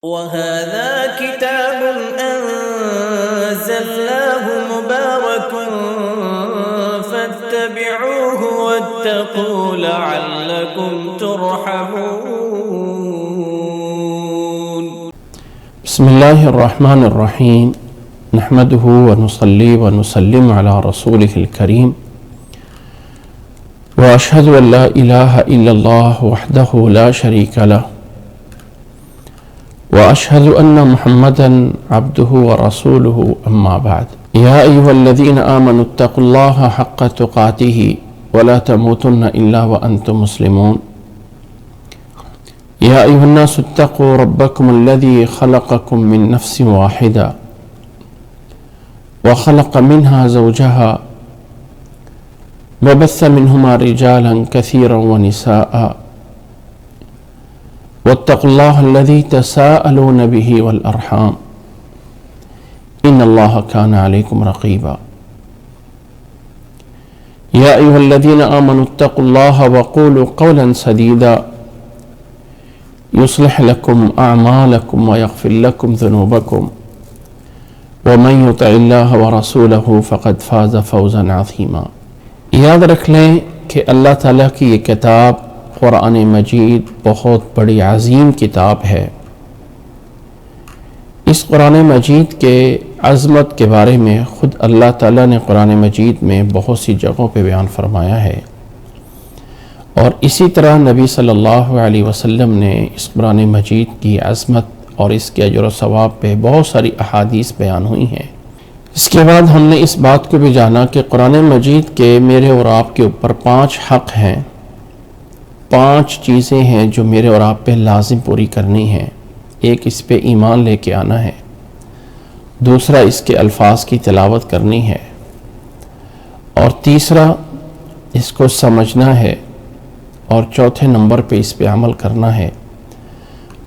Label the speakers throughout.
Speaker 1: وَهَذَا كِتَابٌ أَنزَلْنَاهُ مُبَارَكٌ فَاتَّبِعُوهُ وَاتَّقُوا لَعَلَّكُمْ تُرْحَمُونَ.
Speaker 2: بسم الله الرحمن الرحيم نحمده ونصلي ونسلم على رسوله الكريم وأشهد أن لا إله إلا الله وحده لا شريك له وأشهد أن محمدًا عبده ورسوله أما بعد يا أيها الذين آمنوا اتقوا الله حق تقاته ولا تموتن إلا وأنتم مسلمون يا أيها الناس اتقوا ربكم الذي خلقكم من نفس واحدة وخلق منها زوجها وبث منهما رجالا كثيرا ونساء واتقوا الله الذي تساءلون به والأرحام إن الله كان عليكم رقيبا يا أيها الذين آمنوا اتقوا الله وقولوا قولا سديدا يصلح لكم أعمالكم ويغفر لكم ذنوبكم ومن يطع الله ورسوله فقد فاز فوزا عظيما. یاد رکھ لیں کہ اللہ تعالیٰ کی یہ کتاب قرآن مجید بہت بڑی عظیم کتاب ہے۔ اس قرآن مجید کے عظمت کے بارے میں خود اللہ تعالیٰ نے قرآن مجید میں بہت سی جگہوں پہ بیان فرمایا ہے، اور اسی طرح نبی صلی اللہ علیہ وسلم نے اس قرآن مجید کی عظمت اور اس کے اجر و ثواب پہ بہت ساری احادیث بیان ہوئی ہیں۔ اس کے بعد ہم نے اس بات کو بھی جانا کہ قرآن مجید کے میرے اور آپ کے اوپر 5 حق ہیں، 5 چیزیں ہیں جو میرے اور آپ پہ لازم پوری کرنی ہیں۔ ایک، اس پہ ایمان لے کے آنا ہے، دوسرا اس کے الفاظ کی تلاوت کرنی ہے، اور تیسرا اس کو سمجھنا ہے، اور چوتھے نمبر پہ اس پہ عمل کرنا ہے،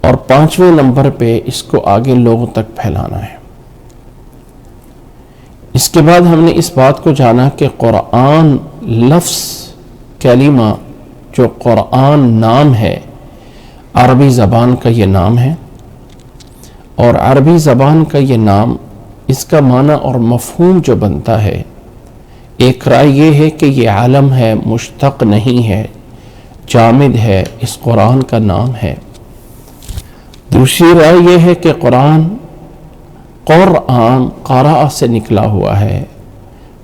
Speaker 2: اور 5ویں نمبر پہ اس کو آگے لوگوں تک پھیلانا ہے۔ اس کے بعد ہم نے اس بات کو جانا کہ قرآن لفظ کلمہ جو قرآن نام ہے، عربی زبان کا یہ نام ہے، اور عربی زبان کا یہ نام، اس کا معنی اور مفہوم جو بنتا ہے، ایک رائے یہ ہے کہ یہ عالم ہے، مشتق نہیں ہے، جامد ہے، اس قرآن کا نام ہے۔ دوسری رائے یہ ہے کہ قرآن قراء سے نکلا ہوا ہے،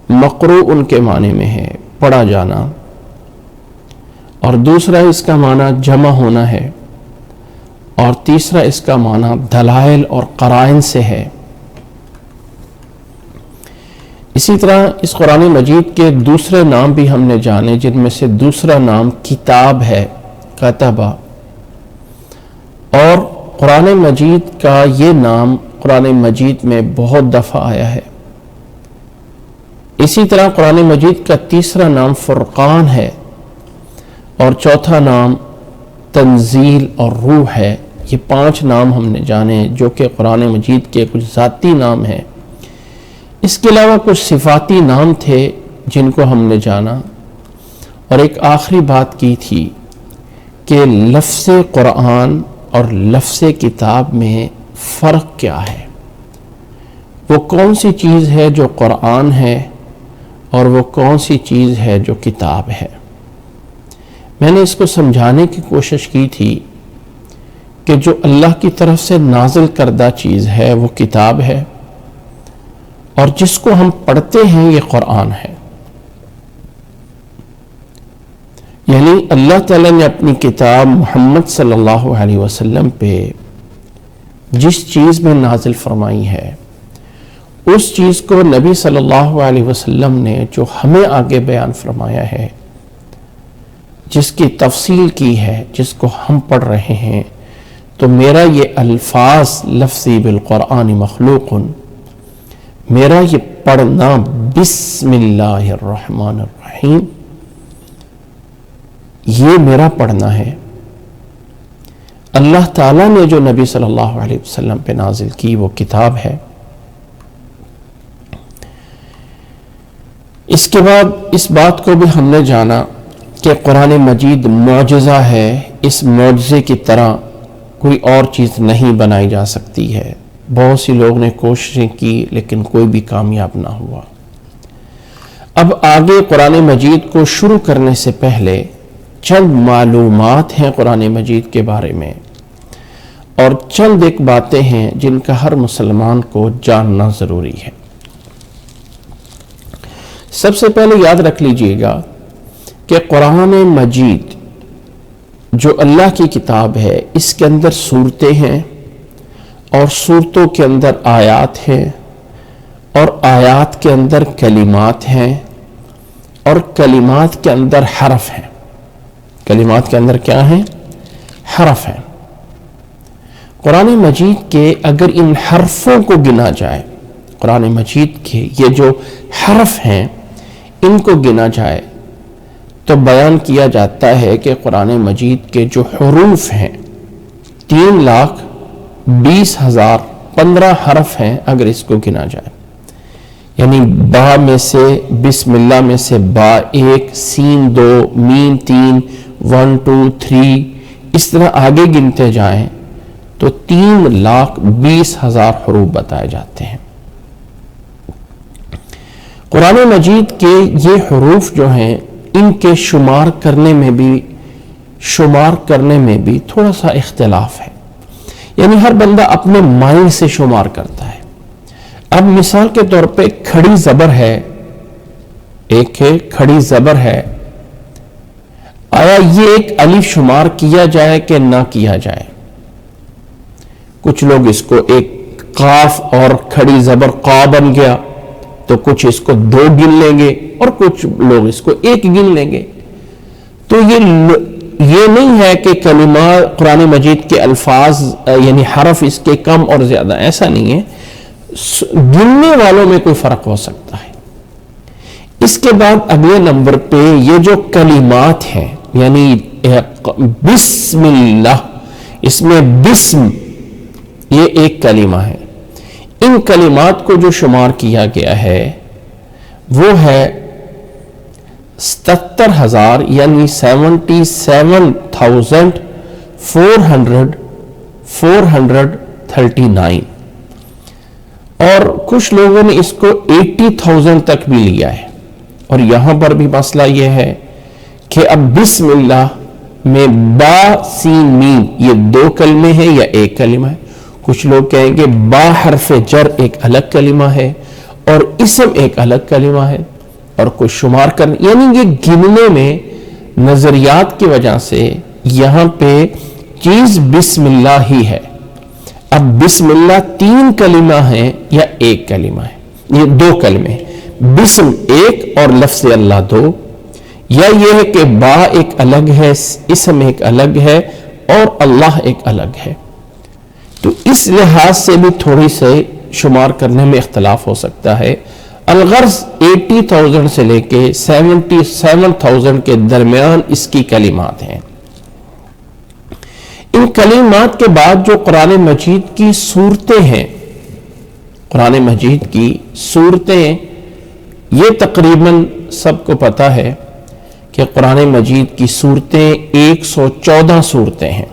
Speaker 2: مقروء ان کے معنی میں ہے، پڑھا جانا، اور دوسرا اس کا معنی جمع ہونا ہے، اور تیسرا اس کا معنی دلائل اور قرائن سے ہے۔ اسی طرح اس قرآن مجید کے دوسرے نام بھی ہم نے جانے، جن میں سے دوسرا نام کتاب ہے، کتبہ، اور قرآن مجید کا یہ نام قرآن مجید میں بہت دفعہ آیا ہے۔ اسی طرح قرآن مجید کا تیسرا نام فرقان ہے، اور چوتھا نام تنزیل اور روح ہے۔ یہ 5 نام ہم نے جانے جو کہ قرآن مجید کے کچھ ذاتی نام ہیں۔ اس کے علاوہ کچھ صفاتی نام تھے جن کو ہم نے جانا، اور ایک آخری بات کی تھی کہ لفظ قرآن اور لفظ کتاب میں فرق کیا ہے، وہ کون سی چیز ہے جو قرآن ہے اور وہ کون سی چیز ہے جو کتاب ہے۔ میں نے اس کو سمجھانے کی کوشش کی تھی کہ جو اللہ کی طرف سے نازل کردہ چیز ہے وہ کتاب ہے، اور جس کو ہم پڑھتے ہیں یہ قرآن ہے۔ یعنی اللہ تعالیٰ نے اپنی کتاب محمد صلی اللہ علیہ وسلم پہ جس چیز میں نازل فرمائی ہے، اس چیز کو نبی صلی اللہ علیہ وسلم نے جو ہمیں آگے بیان فرمایا ہے، جس کی تفصیل کی ہے، جس کو ہم پڑھ رہے ہیں، تو میرا یہ الفاظ لفظی بالقرآن مخلوق، میرا یہ پڑھنا بسم اللہ الرحمن الرحیم، یہ میرا پڑھنا ہے۔ اللہ تعالیٰ نے جو نبی صلی اللہ علیہ وسلم پہ نازل کی وہ کتاب ہے۔ اس کے بعد اس بات کو بھی ہم نے جانا کہ قرآن مجید معجزہ ہے، اس معجزے کی طرح کوئی اور چیز نہیں بنائی جا سکتی ہے. بہت سی لوگ نے کوششیں کی لیکن کوئی بھی کامیاب نہ ہوا. اب آگے قرآن مجید کو شروع کرنے سے پہلے چند معلومات ہیں قرآن مجید کے بارے میں، اور چند ایک باتیں ہیں جن کا ہر مسلمان کو جاننا ضروری ہے. سب سے پہلے یاد رکھ لیجئے گا کہ قرآن مجید جو اللہ کی کتاب ہے، اس کے اندر سورتیں ہیں اور سورتوں کے اندر آیات ہیں اور آیات کے اندر کلمات ہیں اور کلمات کے اندر حرف ہیں. کلمات کے اندر کیا ہیں؟ حرف ہیں. قرآن مجید کے اگر ان حرفوں کو گنا جائے، قرآن مجید کے یہ جو حرف ہیں ان کو گنا جائے تو بیان کیا جاتا ہے کہ قرآن مجید کے جو حروف ہیں 3,20,000 15 حرف ہیں. اگر اس کو گنا جائے یعنی با میں سے بسم اللہ میں سے با 1، سین 2، میم 3، 1 2 3 اس طرح آگے گنتے جائیں تو 3,20,000 حروف بتائے جاتے ہیں. قرآن مجید کے یہ حروف جو ہیں ان کے شمار کرنے میں بھی تھوڑا سا اختلاف ہے. یعنی ہر بندہ اپنے مائنڈ سے شمار کرتا ہے. اب مثال کے طور پہ کھڑی زبر ہے، ایک ہے کھڑی زبر ہے، آیا یہ ایک الف شمار کیا جائے کہ نہ کیا جائے؟ کچھ لوگ اس کو ایک قاف اور کھڑی زبر قا بن گیا تو کچھ اس کو 2 گن لیں گے اور کچھ لوگ اس کو 1 گن لیں گے. تو یہ نہیں ہے کہ کلمہ قرآن مجید کے الفاظ یعنی حرف اس کے کم اور زیادہ، ایسا نہیں ہے. گننے والوں میں کوئی فرق ہو سکتا ہے. اس کے بعد اگلے نمبر پہ یہ جو کلمات ہیں یعنی بسم اللہ، اس میں بسم یہ ایک کلمہ ہے. ان کلمات کو جو شمار کیا گیا ہے وہ ہے 77,000 یعنی 77,439. اور کچھ لوگوں نے اس کو 80,000 تک بھی لیا ہے. اور یہاں پر بھی مسئلہ یہ ہے کہ اب بسم اللہ میں با سین میم یہ 2 کلمے ہیں یا ایک کلمہ ہے. کچھ لوگ کہیں گے با حرف جر ایک الگ کلمہ ہے اور اسم ایک الگ کلمہ ہے. اور کچھ شمار کرنے یعنی یہ گننے میں نظریات کی وجہ سے یہاں پہ چیز بسم اللہ ہی ہے. اب بسم اللہ 3 کلمہ ہیں یا ایک کلمہ ہے؟ یہ 2 کلمے ہیں. بسم ایک اور لفظ اللہ 2، یا یہ ہے کہ با ایک الگ ہے، اسم ایک الگ ہے اور اللہ ایک الگ ہے. تو اس لحاظ سے بھی تھوڑی سے شمار کرنے میں اختلاف ہو سکتا ہے. الغرض 80,000 سے لے کے 77,000 کے درمیان اس کی کلمات ہیں. ان کلمات کے بعد جو قرآن مجید کی صورتیں ہیں، قرآن مجید کی صورتیں یہ تقریباً سب کو پتہ ہے کہ قرآن مجید کی صورتیں 114 صورتیں ہیں.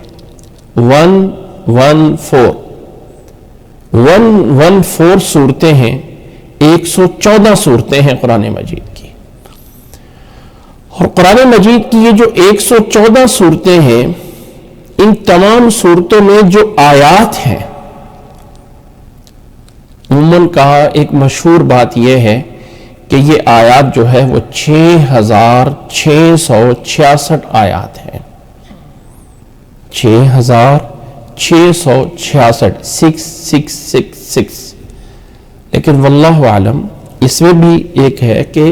Speaker 2: 114 صورتیں ہیں، 114 صورتیں ہیں قرآن مجید کی. اور قرآن مجید کی یہ جو 114 صورتیں ہیں، ان تمام صورتوں میں جو آیات ہیں، عموماً کہا ایک مشہور بات یہ ہے کہ یہ آیات جو ہے وہ 6,666 آیات ہیں. 6,666 لیکن واللہ عالم اس میں بھی ایک ہے کہ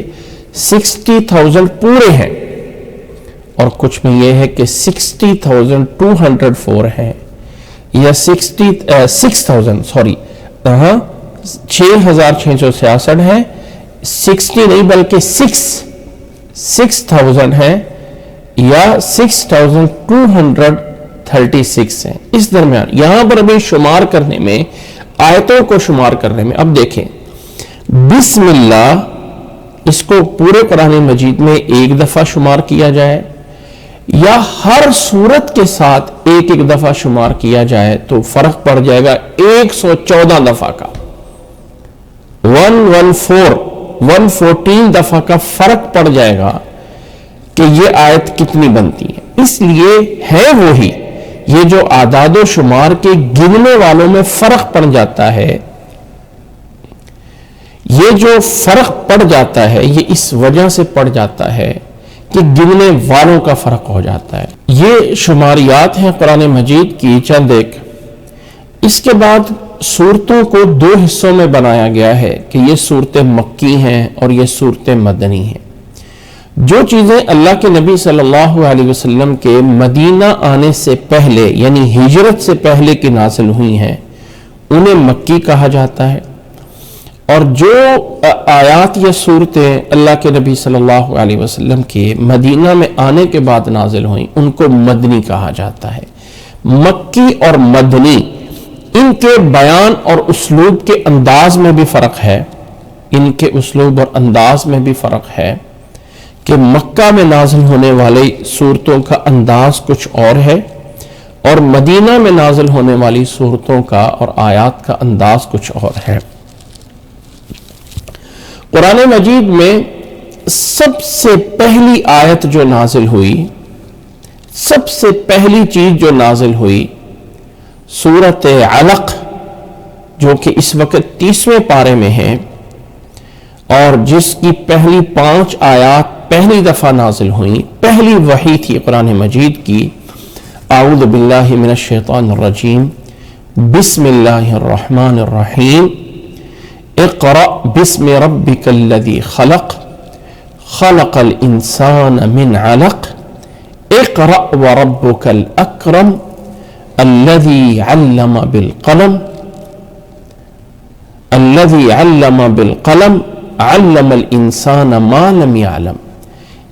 Speaker 2: 60,000 پورے ہیں اور کچھ میں یہ ہے کہ 60,204 ہے یا 6,666 ہے. 60 نہیں بلکہ 6,000 ہے یا 6,236 ہیں. اس درمیان یہاں پر ابھی شمار کرنے میں، آیتوں کو شمار کرنے میں، اب دیکھیں بسم اللہ اس کو پورے قرآن مجید میں ایک دفعہ شمار کیا جائے یا ہر صورت کے ساتھ ایک ایک دفعہ شمار کیا جائے تو فرق پڑ جائے گا 114 دفعہ کا، 114 دفعہ کا فرق پڑ جائے گا کہ یہ آیت کتنی بنتی ہے۔ اس لیے ہے وہی، یہ جو اعداد و شمار کے گننے والوں میں فرق پڑ جاتا ہے، یہ جو فرق پڑ جاتا ہے یہ اس وجہ سے پڑ جاتا ہے کہ گننے والوں کا فرق ہو جاتا ہے۔ یہ شماریات ہیں قرآن مجید کی چند ایک۔ اس کے بعد سورتوں کو دو حصوں میں بنایا گیا ہے کہ یہ صورتیں مکی ہیں اور یہ صورتیں مدنی ہیں۔ جو چیزیں اللہ کے نبی صلی اللہ علیہ وسلم کے مدینہ آنے سے پہلے یعنی ہجرت سے پہلے کی نازل ہوئی ہیں انہیں مکی کہا جاتا ہے، اور جو آیات یا صورتیں اللہ کے نبی صلی اللہ علیہ وسلم کے مدینہ میں آنے کے بعد نازل ہوئیں ان کو مدنی کہا جاتا ہے۔ مکی اور مدنی ان کے بیان اور اسلوب کے انداز میں بھی فرق ہے، ان کے اسلوب اور انداز میں بھی فرق ہے کہ مکہ میں نازل ہونے والی صورتوں کا انداز کچھ اور ہے اور مدینہ میں نازل ہونے والی صورتوں کا اور آیات کا انداز کچھ اور ہے۔ قرآن مجید میں سب سے پہلی آیت جو نازل ہوئی، سب سے پہلی چیز جو نازل ہوئی سورۃ علق، جو کہ اس وقت 30ویں پارے میں ہے اور جس کی پہلی 5 آیات پہلی دفعہ نازل ہوئیں، پہلی وحی تھی قرآن مجید کی۔ اعوذ باللہ من الشیطان الرجیم، بسم اللہ الرحمن الرحیم، اقرأ بسم ربک الذی خلق، خلق الانسان من علق، اقرأ وربک الاکرم، الذی علم بالقلم، الذی علم بالقلم، علم الانسان ما لم يعلم۔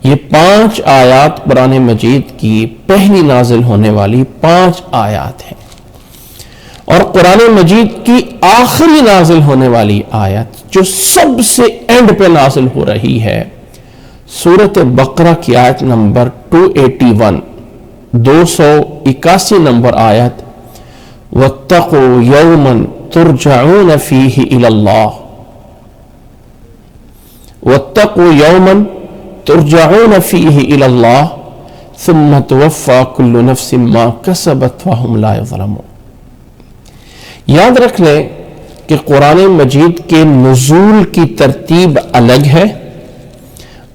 Speaker 2: یہ 5 آیات قرآن مجید کی پہلی نازل ہونے والی 5 آیات ہیں، اور قرآن مجید کی آخری نازل ہونے والی آیت جو سب سے اینڈ پہ نازل ہو رہی ہے سورۃ بقرہ کی آیت نمبر 281، 281 نمبر آیت، وَاتَّقُوا يَوْمًا تُرْجَعُونَ فِيهِ إِلَى اللَّهِ، وَاتَّقُوا يَوْمًا تُرْجَعُونَ فِيهِ إِلَى اللَّهِ ثُمَّ تُوَفَّى كُلُّ نَفْسٍ مَا كَسَبَتْ وَهُمْ لَا يُظْلَمُونَ۔ یاد رکھ لیں کہ قرآن مجید کے نزول کی ترتیب الگ ہے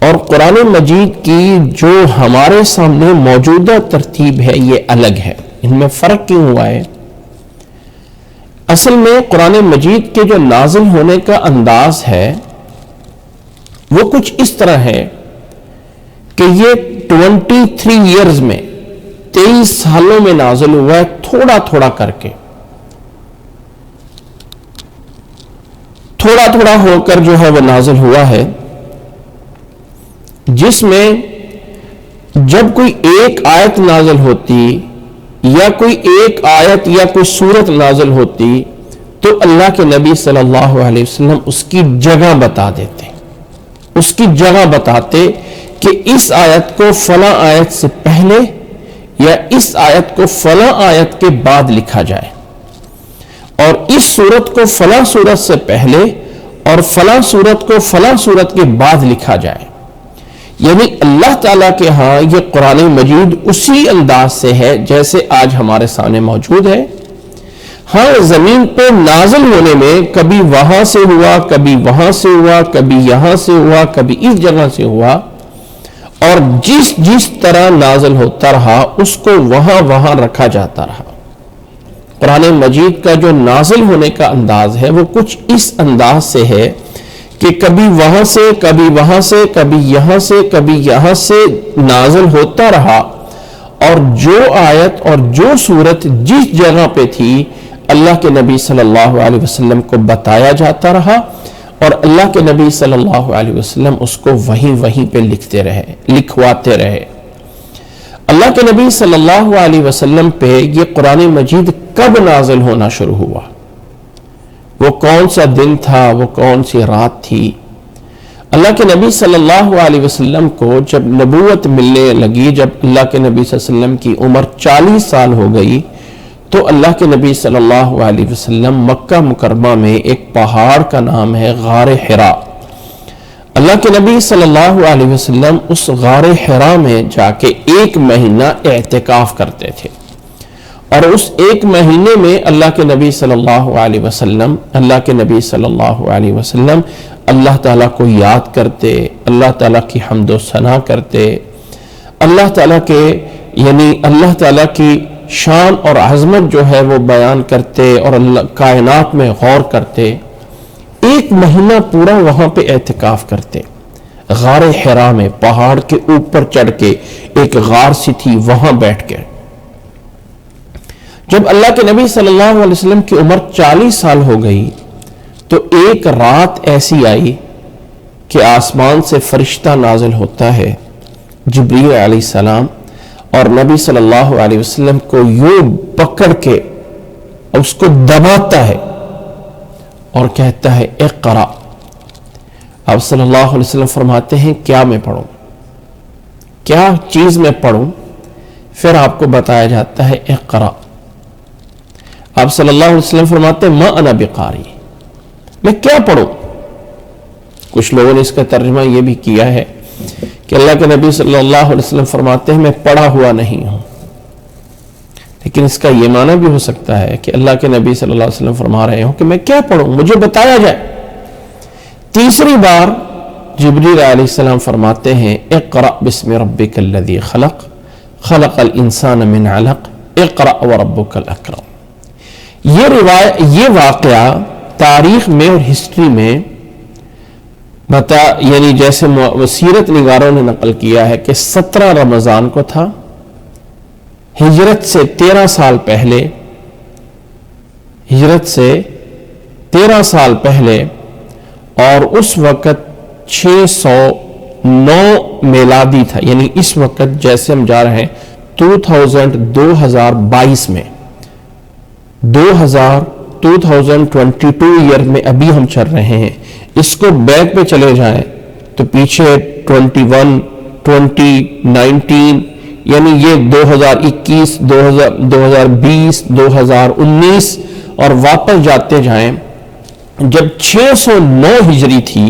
Speaker 2: اور قرآن مجید کی جو ہمارے سامنے موجودہ ترتیب ہے یہ الگ ہے۔ ان میں فرق کیوں ہوا ہے؟ اصل میں قرآن مجید کے جو نازل ہونے کا انداز ہے وہ کچھ اس طرح ہے کہ یہ 23 ایئرز میں 23 سالوں میں نازل ہوا ہے، تھوڑا تھوڑا کر کے، تھوڑا تھوڑا ہو کر جو ہے وہ نازل ہوا ہے، جس میں جب کوئی ایک آیت نازل ہوتی یا کوئی ایک آیت یا کوئی سورت نازل ہوتی تو اللہ کے نبی صلی اللہ علیہ وسلم اس کی جگہ بتا دیتے، اس کی جگہ بتاتے کہ اس آیت کو فلاں آیت سے پہلے یا اس آیت کو فلاں آیت کے بعد لکھا جائے، اور اس سورت کو فلاں سورت سے پہلے اور فلاں سورت کو فلاں سورت کے بعد لکھا جائے۔ یعنی اللہ تعالیٰ کے ہاں یہ قرآن مجید اسی انداز سے ہے جیسے آج ہمارے سامنے موجود ہے۔ ہاں زمین پہ نازل ہونے میں کبھی وہاں سے ہوا، کبھی وہاں سے ہوا، کبھی یہاں سے ہوا، کبھی اس جگہ سے ہوا، اور جس طرح نازل ہوتا رہا اس کو وہاں وہاں رکھا جاتا رہا۔ قرآن مجید کا جو نازل ہونے کا انداز ہے وہ کچھ اس انداز سے ہے کہ کبھی وہاں سے، کبھی وہاں سے، کبھی یہاں سے، کبھی یہاں سے نازل ہوتا رہا، اور جو آیت اور جو سورت جس جگہ پہ تھی اللہ کے نبی صلی اللہ علیہ وسلم کو بتایا جاتا رہا، اور اللہ کے نبی صلی اللہ علیہ وسلم اس کو وہیں پہ لکھتے رہے، لکھواتے رہے۔ اللہ کے نبی صلی اللہ علیہ وسلم پہ یہ قرآن مجید کب نازل ہونا شروع ہوا، وہ کون سا دن تھا، وہ کون سی رات تھی؟ اللہ کے نبی صلی اللہ علیہ وسلم کو جب نبوت ملنے لگی، جب اللہ کے نبی صلی اللہ علیہ وسلم کی عمر 40 سال ہو گئی، تو اللہ کے نبی صلی اللہ علیہ وسلم مکہ مکرمہ میں ایک پہاڑ کا نام ہے غار حرا، اللہ کے نبی صلی اللہ علیہ وسلم اس غار حرا میں جا کے 1 مہینہ اعتکاف کرتے تھے، اور اس 1 مہینے میں اللہ کے نبی صلی اللہ علیہ وسلم اللہ تعالیٰ کو یاد کرتے، اللہ تعالیٰ کی حمد و ثنا کرتے، اللہ تعالیٰ کی شان اور عظمت جو ہے وہ بیان کرتے، اور اللہ کائنات میں غور کرتے۔ 1 مہینہ پورا وہاں پہ اعتکاف کرتے، غار حرا میں پہاڑ کے اوپر چڑھ کے، ایک غار سی تھی وہاں بیٹھ کے۔ جب اللہ کے نبی صلی اللہ علیہ وسلم کی عمر 40 سال ہو گئی تو ایک رات ایسی آئی کہ آسمان سے فرشتہ نازل ہوتا ہے، جبریل علیہ السلام، اور نبی صلی اللہ علیہ وسلم کو یوں پکڑ کے اس کو دباتا ہے اور کہتا ہے اقرا۔ آپ صلی اللہ علیہ وسلم فرماتے ہیں کیا میں پڑھوں، کیا چیز میں پڑھوں؟ پھر آپ کو بتایا جاتا ہے اقرا۔ آپ صلی اللہ علیہ وسلم فرماتے ہیں ما انا بقاری، میں کیا پڑھوں؟ کچھ لوگوں نے اس کا ترجمہ یہ بھی کیا ہے کہ اللہ کے نبی صلی اللہ علیہ وسلم فرماتے ہیں میں پڑھا ہوا نہیں ہوں، لیکن اس کا یہ معنی بھی ہو سکتا ہے کہ اللہ کے نبی صلی اللہ علیہ وسلم فرما رہے ہوں کہ میں کیا پڑھوں، مجھے بتایا جائے۔ تیسری بار جبریل علیہ السلام فرماتے ہیں اقرأ بسم ربک الذی خلق خلق الانسان من علق اقرأ وربک الاکرم۔ یہ واقعہ تاریخ میں اور ہسٹری میں یعنی جیسے سیرت نگاروں نے نقل کیا ہے کہ 17 رمضان کو تھا، ہجرت سے 13 سال پہلے، اور اس وقت 609 میلادی تھا، یعنی اس وقت جیسے ہم جا رہے ہیں 2022 میں 2022 ایئر میں ابھی ہم چل رہے ہیں، اس کو بیک پہ چلے جائیں تو پیچھے 21 2019 یعنی یہ 2021 2020 2019 اور واپس جاتے جائیں، جب 609 ہجری تھی،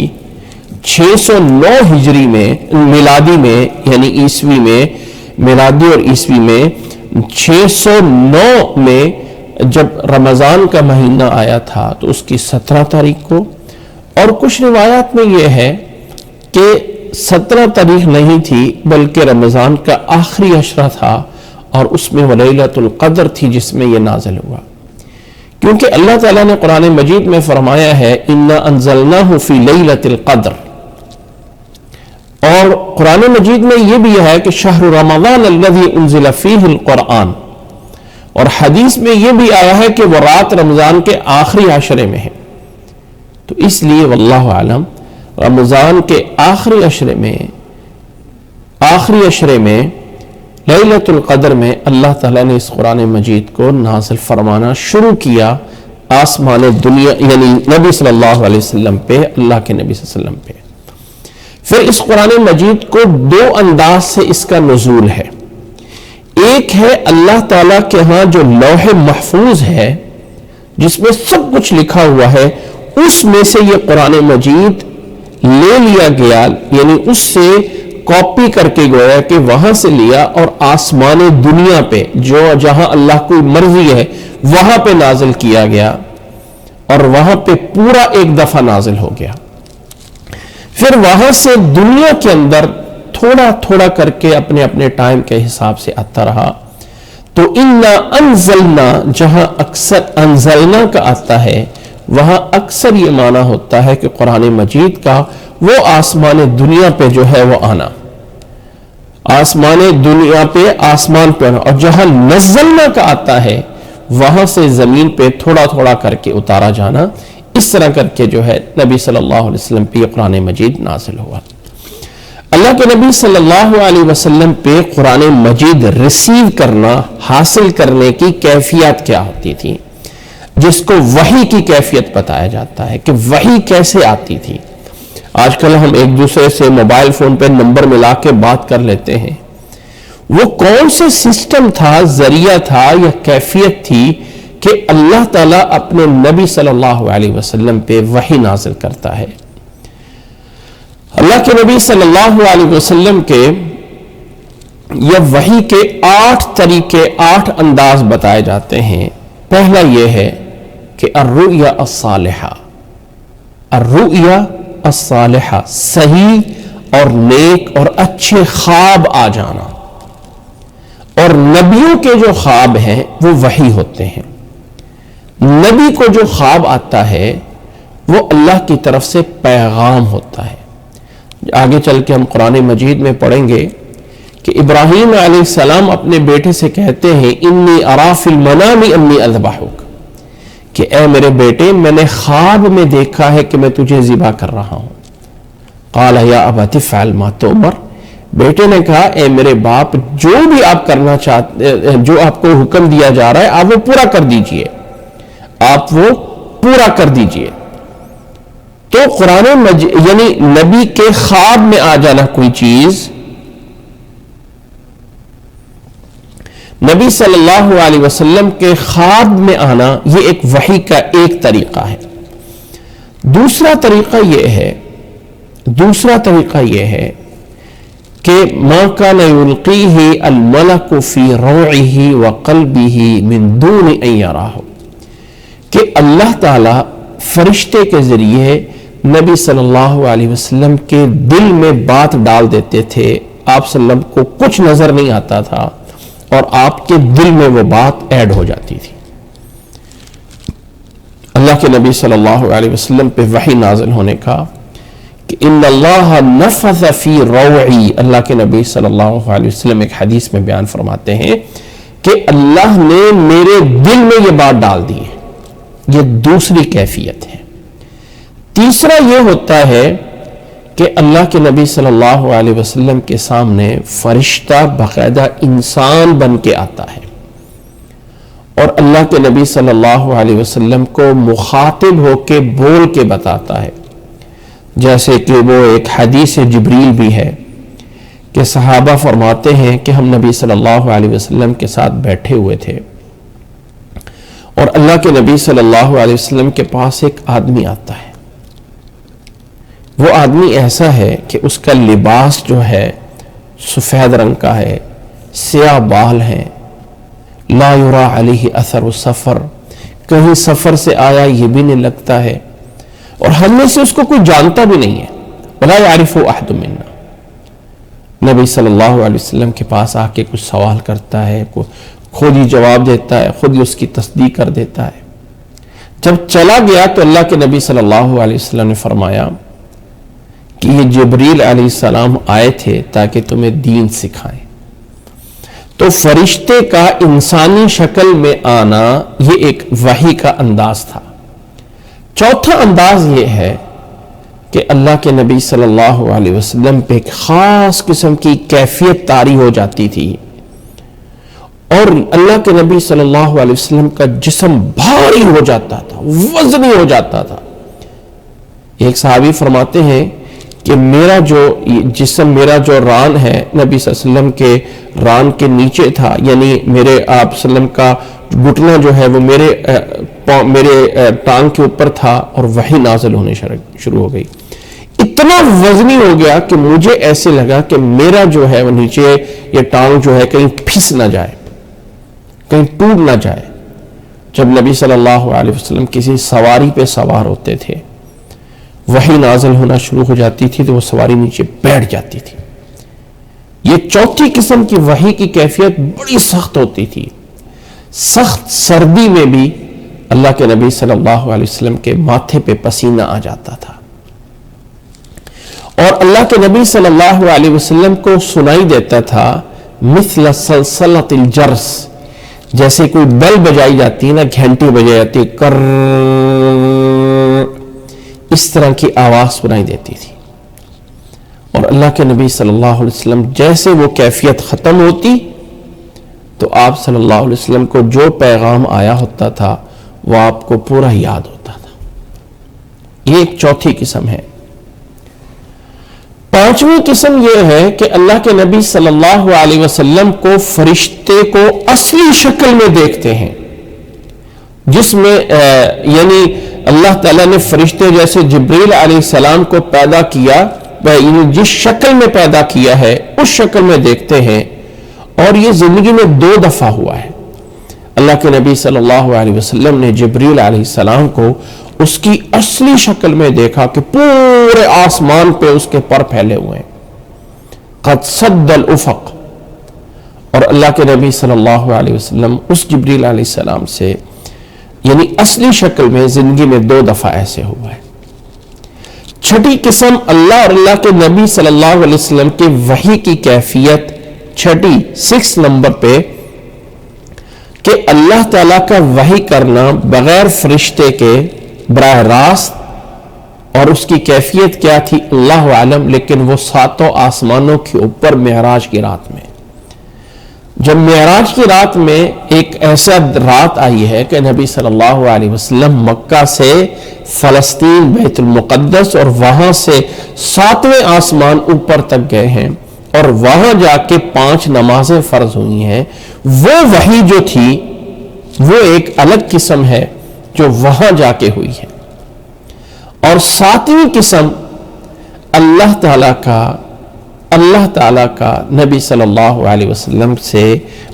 Speaker 2: 609 ہجری میں میلادی میں یعنی عیسوی میں، میلادی اور عیسوی میں 609 میں جب رمضان کا مہینہ آیا تھا تو اس کی 17 تاریخ کو، اور کچھ روایات میں یہ ہے کہ 17 تاریخ نہیں تھی بلکہ رمضان کا آخری عشرہ تھا، اور اس میں لیلۃ القدر تھی جس میں یہ نازل ہوا، کیونکہ اللہ تعالیٰ نے قرآن مجید میں فرمایا ہے اِنَّا أَنزَلْنَاهُ فِي لَيْلَةِ الْقَدْرِ، اور قرآن مجید میں یہ بھی ہے کہ شہر رمضان الذي انزل فيه القرآن، اور حدیث میں یہ بھی آیا ہے کہ وہ رات رمضان کے آخری عشرے میں ہے۔ تو اس لیے واللہ عالم رمضان کے آخری عشرے میں لیلۃ القدر میں اللہ تعالیٰ نے اس قرآن مجید کو نازل فرمانا شروع کیا آسمان دنیا یعنی نبی صلی اللہ علیہ وسلم پہ، اللہ کے نبی صلی اللہ علیہ وسلم پہ۔ پھر اس قرآن مجید کو 2 انداز سے اس کا نزول ہے۔ ایک ہے اللہ تعالیٰ کے ہاں جو لوح محفوظ ہے جس میں سب کچھ لکھا ہوا ہے، اس میں سے یہ قرآن مجید لے لیا گیا، یعنی اس سے کاپی کر کے گویا کہ وہاں سے لیا اور آسمان دنیا پہ جو جہاں اللہ کی مرضی ہے وہاں پہ نازل کیا گیا، اور وہاں پہ پورا ایک دفعہ نازل ہو گیا۔ پھر وہاں سے دنیا کے اندر تھوڑا تھوڑا کر کے اپنے اپنے ٹائم کے حساب سے آتا رہا۔ تو اِنَّا أَنزَلْنَا جہاں اکثر انزلنا کا آتا ہے وہاں اکثر یہ معنی ہوتا ہے کہ قرآن مجید کا وہ آسمان دنیا پہ جو ہے وہ آنا، آسمان دنیا پہ آسمان پہ آنا، اور جہاں نزلنا کا آتا ہے وہاں سے زمین پہ تھوڑا تھوڑا کر کے اتارا جانا، اس طرح کر کے جو ہے نبی صلی اللہ علیہ وسلم پہ قرآن مجید نازل ہوا۔ اللہ کے نبی صلی اللہ علیہ وسلم پہ قرآن مجید ریسیو کرنا، حاصل کرنے کی کیفیت کیا ہوتی تھی، جس کو وحی کی کیفیت بتایا جاتا ہے کہ وحی کیسے آتی تھی۔ آج کل ہم ایک دوسرے سے موبائل فون پہ نمبر ملا کے بات کر لیتے ہیں، وہ کون سے سسٹم تھا، ذریعہ تھا یا کیفیت تھی کہ اللہ تعالیٰ اپنے نبی صلی اللہ علیہ وسلم پہ وحی نازل کرتا ہے؟ اللہ کے نبی صلی اللہ علیہ وسلم کے یہ وحی کے 8 طریقے، 8 انداز بتائے جاتے ہیں۔ پہلا یہ ہے کہ الرؤیا الصالحہ، الرؤیا الصالحہ، صحیح اور نیک اور اچھے خواب آ جانا۔ اور نبیوں کے جو خواب ہیں وہ وحی ہوتے ہیں۔ نبی کو جو خواب آتا ہے وہ اللہ کی طرف سے پیغام ہوتا ہے۔ آگے چل کے ہم قرآن مجید میں پڑھیں گے کہ ابراہیم علیہ السلام اپنے بیٹے سے کہتے ہیں انی ارا فی المنام انی اذبحک، کہ اے میرے بیٹے میں نے خواب میں دیکھا ہے کہ میں تجھے ذبح کر رہا ہوں۔ قال یا ابت افعل ما تؤمر، بیٹے نے کہا اے میرے باپ جو بھی آپ کرنا چاہتے، جو آپ کو حکم دیا جا رہا ہے آپ وہ پورا کر دیجئے، آپ وہ پورا کر دیجئے۔ تو قرآن یعنی نبی کے خواب میں آ جانا کوئی چیز، نبی صلی اللہ علیہ وسلم کے خواب میں آنا، یہ ایک وحی کا ایک طریقہ ہے۔ دوسرا طریقہ یہ ہے کہ ما کان یلقیہ الملک فی روعہ وقلبہ من دون ان یراہ، کہ اللہ تعالی فرشتے کے ذریعے نبی صلی اللہ علیہ وسلم کے دل میں بات ڈال دیتے تھے، آپ صلی اللہ علیہ وسلم کو کچھ نظر نہیں آتا تھا اور آپ کے دل میں وہ بات ایڈ ہو جاتی تھی۔ اللہ کے نبی صلی اللہ علیہ وسلم پہ وحی نازل ہونے کا کہ ان اللہ نفث فی روعی، اللہ کے نبی صلی اللہ علیہ وسلم ایک حدیث میں بیان فرماتے ہیں کہ اللہ نے میرے دل میں یہ بات ڈال دی ہے۔ یہ دوسری کیفیت ہے۔ تیسرا یہ ہوتا ہے کہ اللہ کے نبی صلی اللہ علیہ وسلم کے سامنے فرشتہ باقاعدہ انسان بن کے آتا ہے اور اللہ کے نبی صلی اللہ علیہ وسلم کو مخاطب ہو کے بول کے بتاتا ہے، جیسے کہ وہ ایک حدیث جبریل بھی ہے کہ صحابہ فرماتے ہیں کہ ہم نبی صلی اللہ علیہ وسلم کے ساتھ بیٹھے ہوئے تھے اور اللہ کے نبی صلی اللہ علیہ وسلم کے پاس ایک آدمی آتا ہے۔ وہ آدمی ایسا ہے کہ اس کا لباس جو ہے سفید رنگ کا ہے، سیاہ بال ہیں، لا یرا علیہ اثر السفر، کہیں سفر سے آیا یہ بھی نہیں لگتا ہے، اور ہم میں سے اس کو کوئی جانتا بھی نہیں ہے۔ ولا یعرف احد منا، نبی صلی اللہ علیہ وسلم کے پاس آ کے کچھ سوال کرتا ہے، خود ہی جواب دیتا ہے، خود ہی اس کی تصدیق کر دیتا ہے۔ جب چلا گیا تو اللہ کے نبی صلی اللہ علیہ وسلم نے فرمایا کہ یہ جبریل علیہ السلام آئے تھے تاکہ تمہیں دین سکھائیں۔ تو فرشتے کا انسانی شکل میں آنا یہ ایک وحی کا انداز تھا۔ چوتھا انداز یہ ہے کہ اللہ کے نبی صلی اللہ علیہ وسلم پہ ایک خاص قسم کی کیفیت طاری ہو جاتی تھی اور اللہ کے نبی صلی اللہ علیہ وسلم کا جسم بھاری ہو جاتا تھا، وزنی ہو جاتا تھا۔ ایک صحابی فرماتے ہیں کہ میرا جو جسم، میرا جو ران ہے نبی صلی اللہ علیہ وسلم کے ران کے نیچے تھا، یعنی میرے آپ صلی اللہ علیہ وسلم کا گھٹنا جو ہے وہ میرے ٹانگ کے اوپر تھا اور وحی نازل ہونے شروع ہو گئی۔ اتنا وزنی ہو گیا کہ مجھے ایسے لگا کہ میرا جو ہے وہ نیچے یہ ٹانگ جو ہے کہیں پھس نہ جائے، کہیں ٹوٹ نہ جائے۔ جب نبی صلی اللہ علیہ وسلم کسی سواری پہ سوار ہوتے تھے، وحی نازل ہونا شروع ہو جاتی تھی تو وہ سواری نیچے بیٹھ جاتی تھی۔ یہ چوتھی قسم کی وحی کی کیفیت بڑی سخت ہوتی تھی۔ سخت سردی میں بھی اللہ کے نبی صلی اللہ علیہ وسلم کے ماتھے پہ پسینہ آ جاتا تھا اور اللہ کے نبی صلی اللہ علیہ وسلم کو سنائی دیتا تھا مثل سلسلۃ الجرس، جیسے کوئی بیل بجائی جاتی ہے نا، گھنٹی بجائی جاتی ہے، کر، اس طرح کی آواز سنائی دیتی تھی۔ اور اللہ کے نبی صلی اللہ علیہ وسلم جیسے وہ کیفیت ختم ہوتی تو آپ صلی اللہ علیہ وسلم کو جو پیغام آیا ہوتا تھا وہ آپ کو پورا یاد ہوتا تھا۔ یہ ایک چوتھی قسم ہے۔ پانچویں قسم یہ ہے کہ اللہ کے نبی صلی اللہ علیہ وسلم کو فرشتے کو اصلی شکل میں دیکھتے ہیں، جس میں یعنی اللہ تعالیٰ نے فرشتے جیسے جبریل علیہ السلام کو پیدا کیا، یعنی جس شکل میں پیدا کیا ہے اس شکل میں دیکھتے ہیں، اور یہ زندگی میں 2 دفعہ ہوا ہے۔ اللہ کے نبی صلی اللہ علیہ وسلم نے جبریل علیہ السلام کو اس کی اصلی شکل میں دیکھا کہ پورے آسمان پہ اس کے پر پھیلے ہوئے ہیں، قد سد الافق، اور اللہ کے نبی صلی اللہ علیہ وسلم اس جبریل علیہ السلام سے یعنی اصلی شکل میں زندگی میں 2 دفعہ ایسے ہوا ہے۔ چھٹی قسم اللہ اور اللہ کے نبی صلی اللہ علیہ وسلم کے وحی کی کیفیت، چھٹی 6 نمبر پہ، کہ اللہ تعالیٰ کا وحی کرنا بغیر فرشتے کے براہ راست، اور اس کی کیفیت کیا تھی اللہ عالم، لیکن وہ 7 آسمانوں کے اوپر معراج کی رات میں، جب معراج کی رات میں ایک ایسا رات آئی ہے کہ نبی صلی اللہ علیہ وسلم مکہ سے فلسطین بیت المقدس اور وہاں سے 7ویں آسمان اوپر تک گئے ہیں، اور وہاں جا کے 5 نمازیں فرض ہوئی ہیں، وہ وحی جو تھی وہ ایک الگ قسم ہے جو وہاں جا کے ہوئی ہے۔ اور 7ویں قسم اللہ تعالیٰ کا نبی صلی اللہ علیہ وسلم سے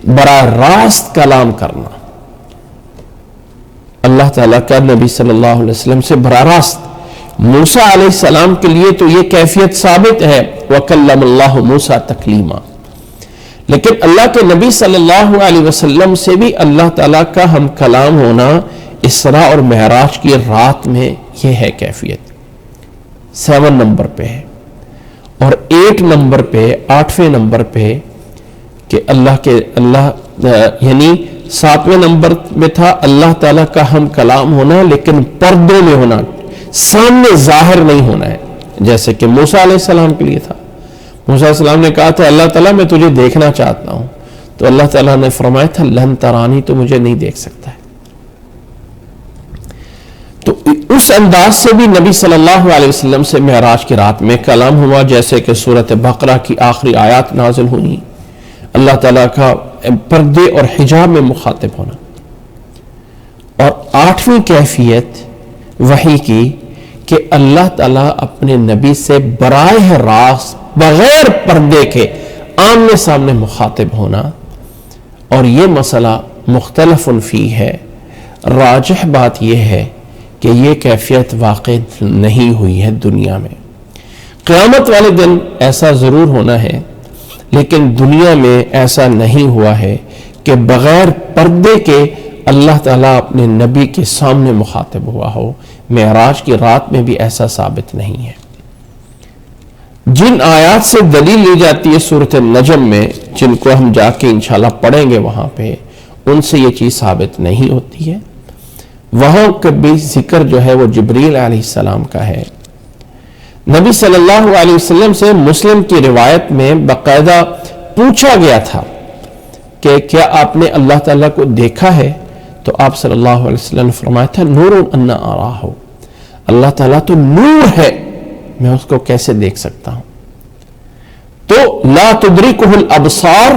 Speaker 2: براہ راست کلام کرنا، اللہ تعالیٰ کا نبی صلی اللہ علیہ وسلم سے براہ راست۔ موسیٰ علیہ السلام کے لیے تو یہ کیفیت ثابت ہے، وَكَلَّمَ اللَّهُ مُوسَىٰ تَكْلِيمًا، لیکن اللہ کے نبی صلی اللہ علیہ وسلم سے بھی اللہ تعالیٰ کا ہم کلام ہونا اسراء اور معراج کی رات میں یہ ہے کیفیت۔ 7 نمبر پہ ہے، اور 8 نمبر پہ، 8ویں نمبر پہ کہ یعنی 7ویں نمبر میں تھا اللہ تعالیٰ کا ہم کلام ہونا، لیکن پردوں میں ہونا، سامنے ظاہر نہیں ہونا ہے، جیسے کہ موسیٰ علیہ السلام کے لیے تھا۔ موسیٰ علیہ السلام نے کہا تھا اللہ تعالیٰ میں تجھے دیکھنا چاہتا ہوں، تو اللہ تعالیٰ نے فرمایا تھا لن ترانی، تو مجھے نہیں دیکھ سکتا ہے۔ تو اس انداز سے بھی نبی صلی اللہ علیہ وسلم سے معراج کی رات میں کلام ہوا، جیسے کہ سورۃ بقرہ کی آخری آیات نازل ہوئی، اللہ تعالیٰ کا پردے اور حجاب میں مخاطب ہونا۔ اور 8ویں کیفیت وحی کی کہ اللہ تعالیٰ اپنے نبی سے براہ راست بغیر پردے کے آمنے سامنے مخاطب ہونا، اور یہ مسئلہ مختلف فی ہے، راجح بات یہ ہے کہ یہ کیفیت واقع نہیں ہوئی ہے دنیا میں۔ قیامت والے دن ایسا ضرور ہونا ہے، لیکن دنیا میں ایسا نہیں ہوا ہے کہ بغیر پردے کے اللہ تعالیٰ اپنے نبی کے سامنے مخاطب ہوا ہو۔ معراج کی رات میں بھی ایسا ثابت نہیں ہے۔ جن آیات سے دلیل لی جاتی ہے سورۃ النجم میں، جن کو ہم جا کے انشاءاللہ پڑھیں گے وہاں پہ، ان سے یہ چیز ثابت نہیں ہوتی ہے۔ وہاں کبھی ذکر جو ہے وہ جبریل علیہ السلام کا ہے۔ نبی صلی اللہ علیہ وسلم سے مسلم کی روایت میں باقاعدہ پوچھا گیا تھا کہ کیا آپ نے اللہ تعالیٰ کو دیکھا ہے؟ تو آپ صلی اللہ علیہ وسلم نے فرمایا تھا نور انا اراہ، اللہ تعالیٰ تو نور ہے، میں اس کو کیسے دیکھ سکتا ہوں؟ تو لا تدرکہ الابصار،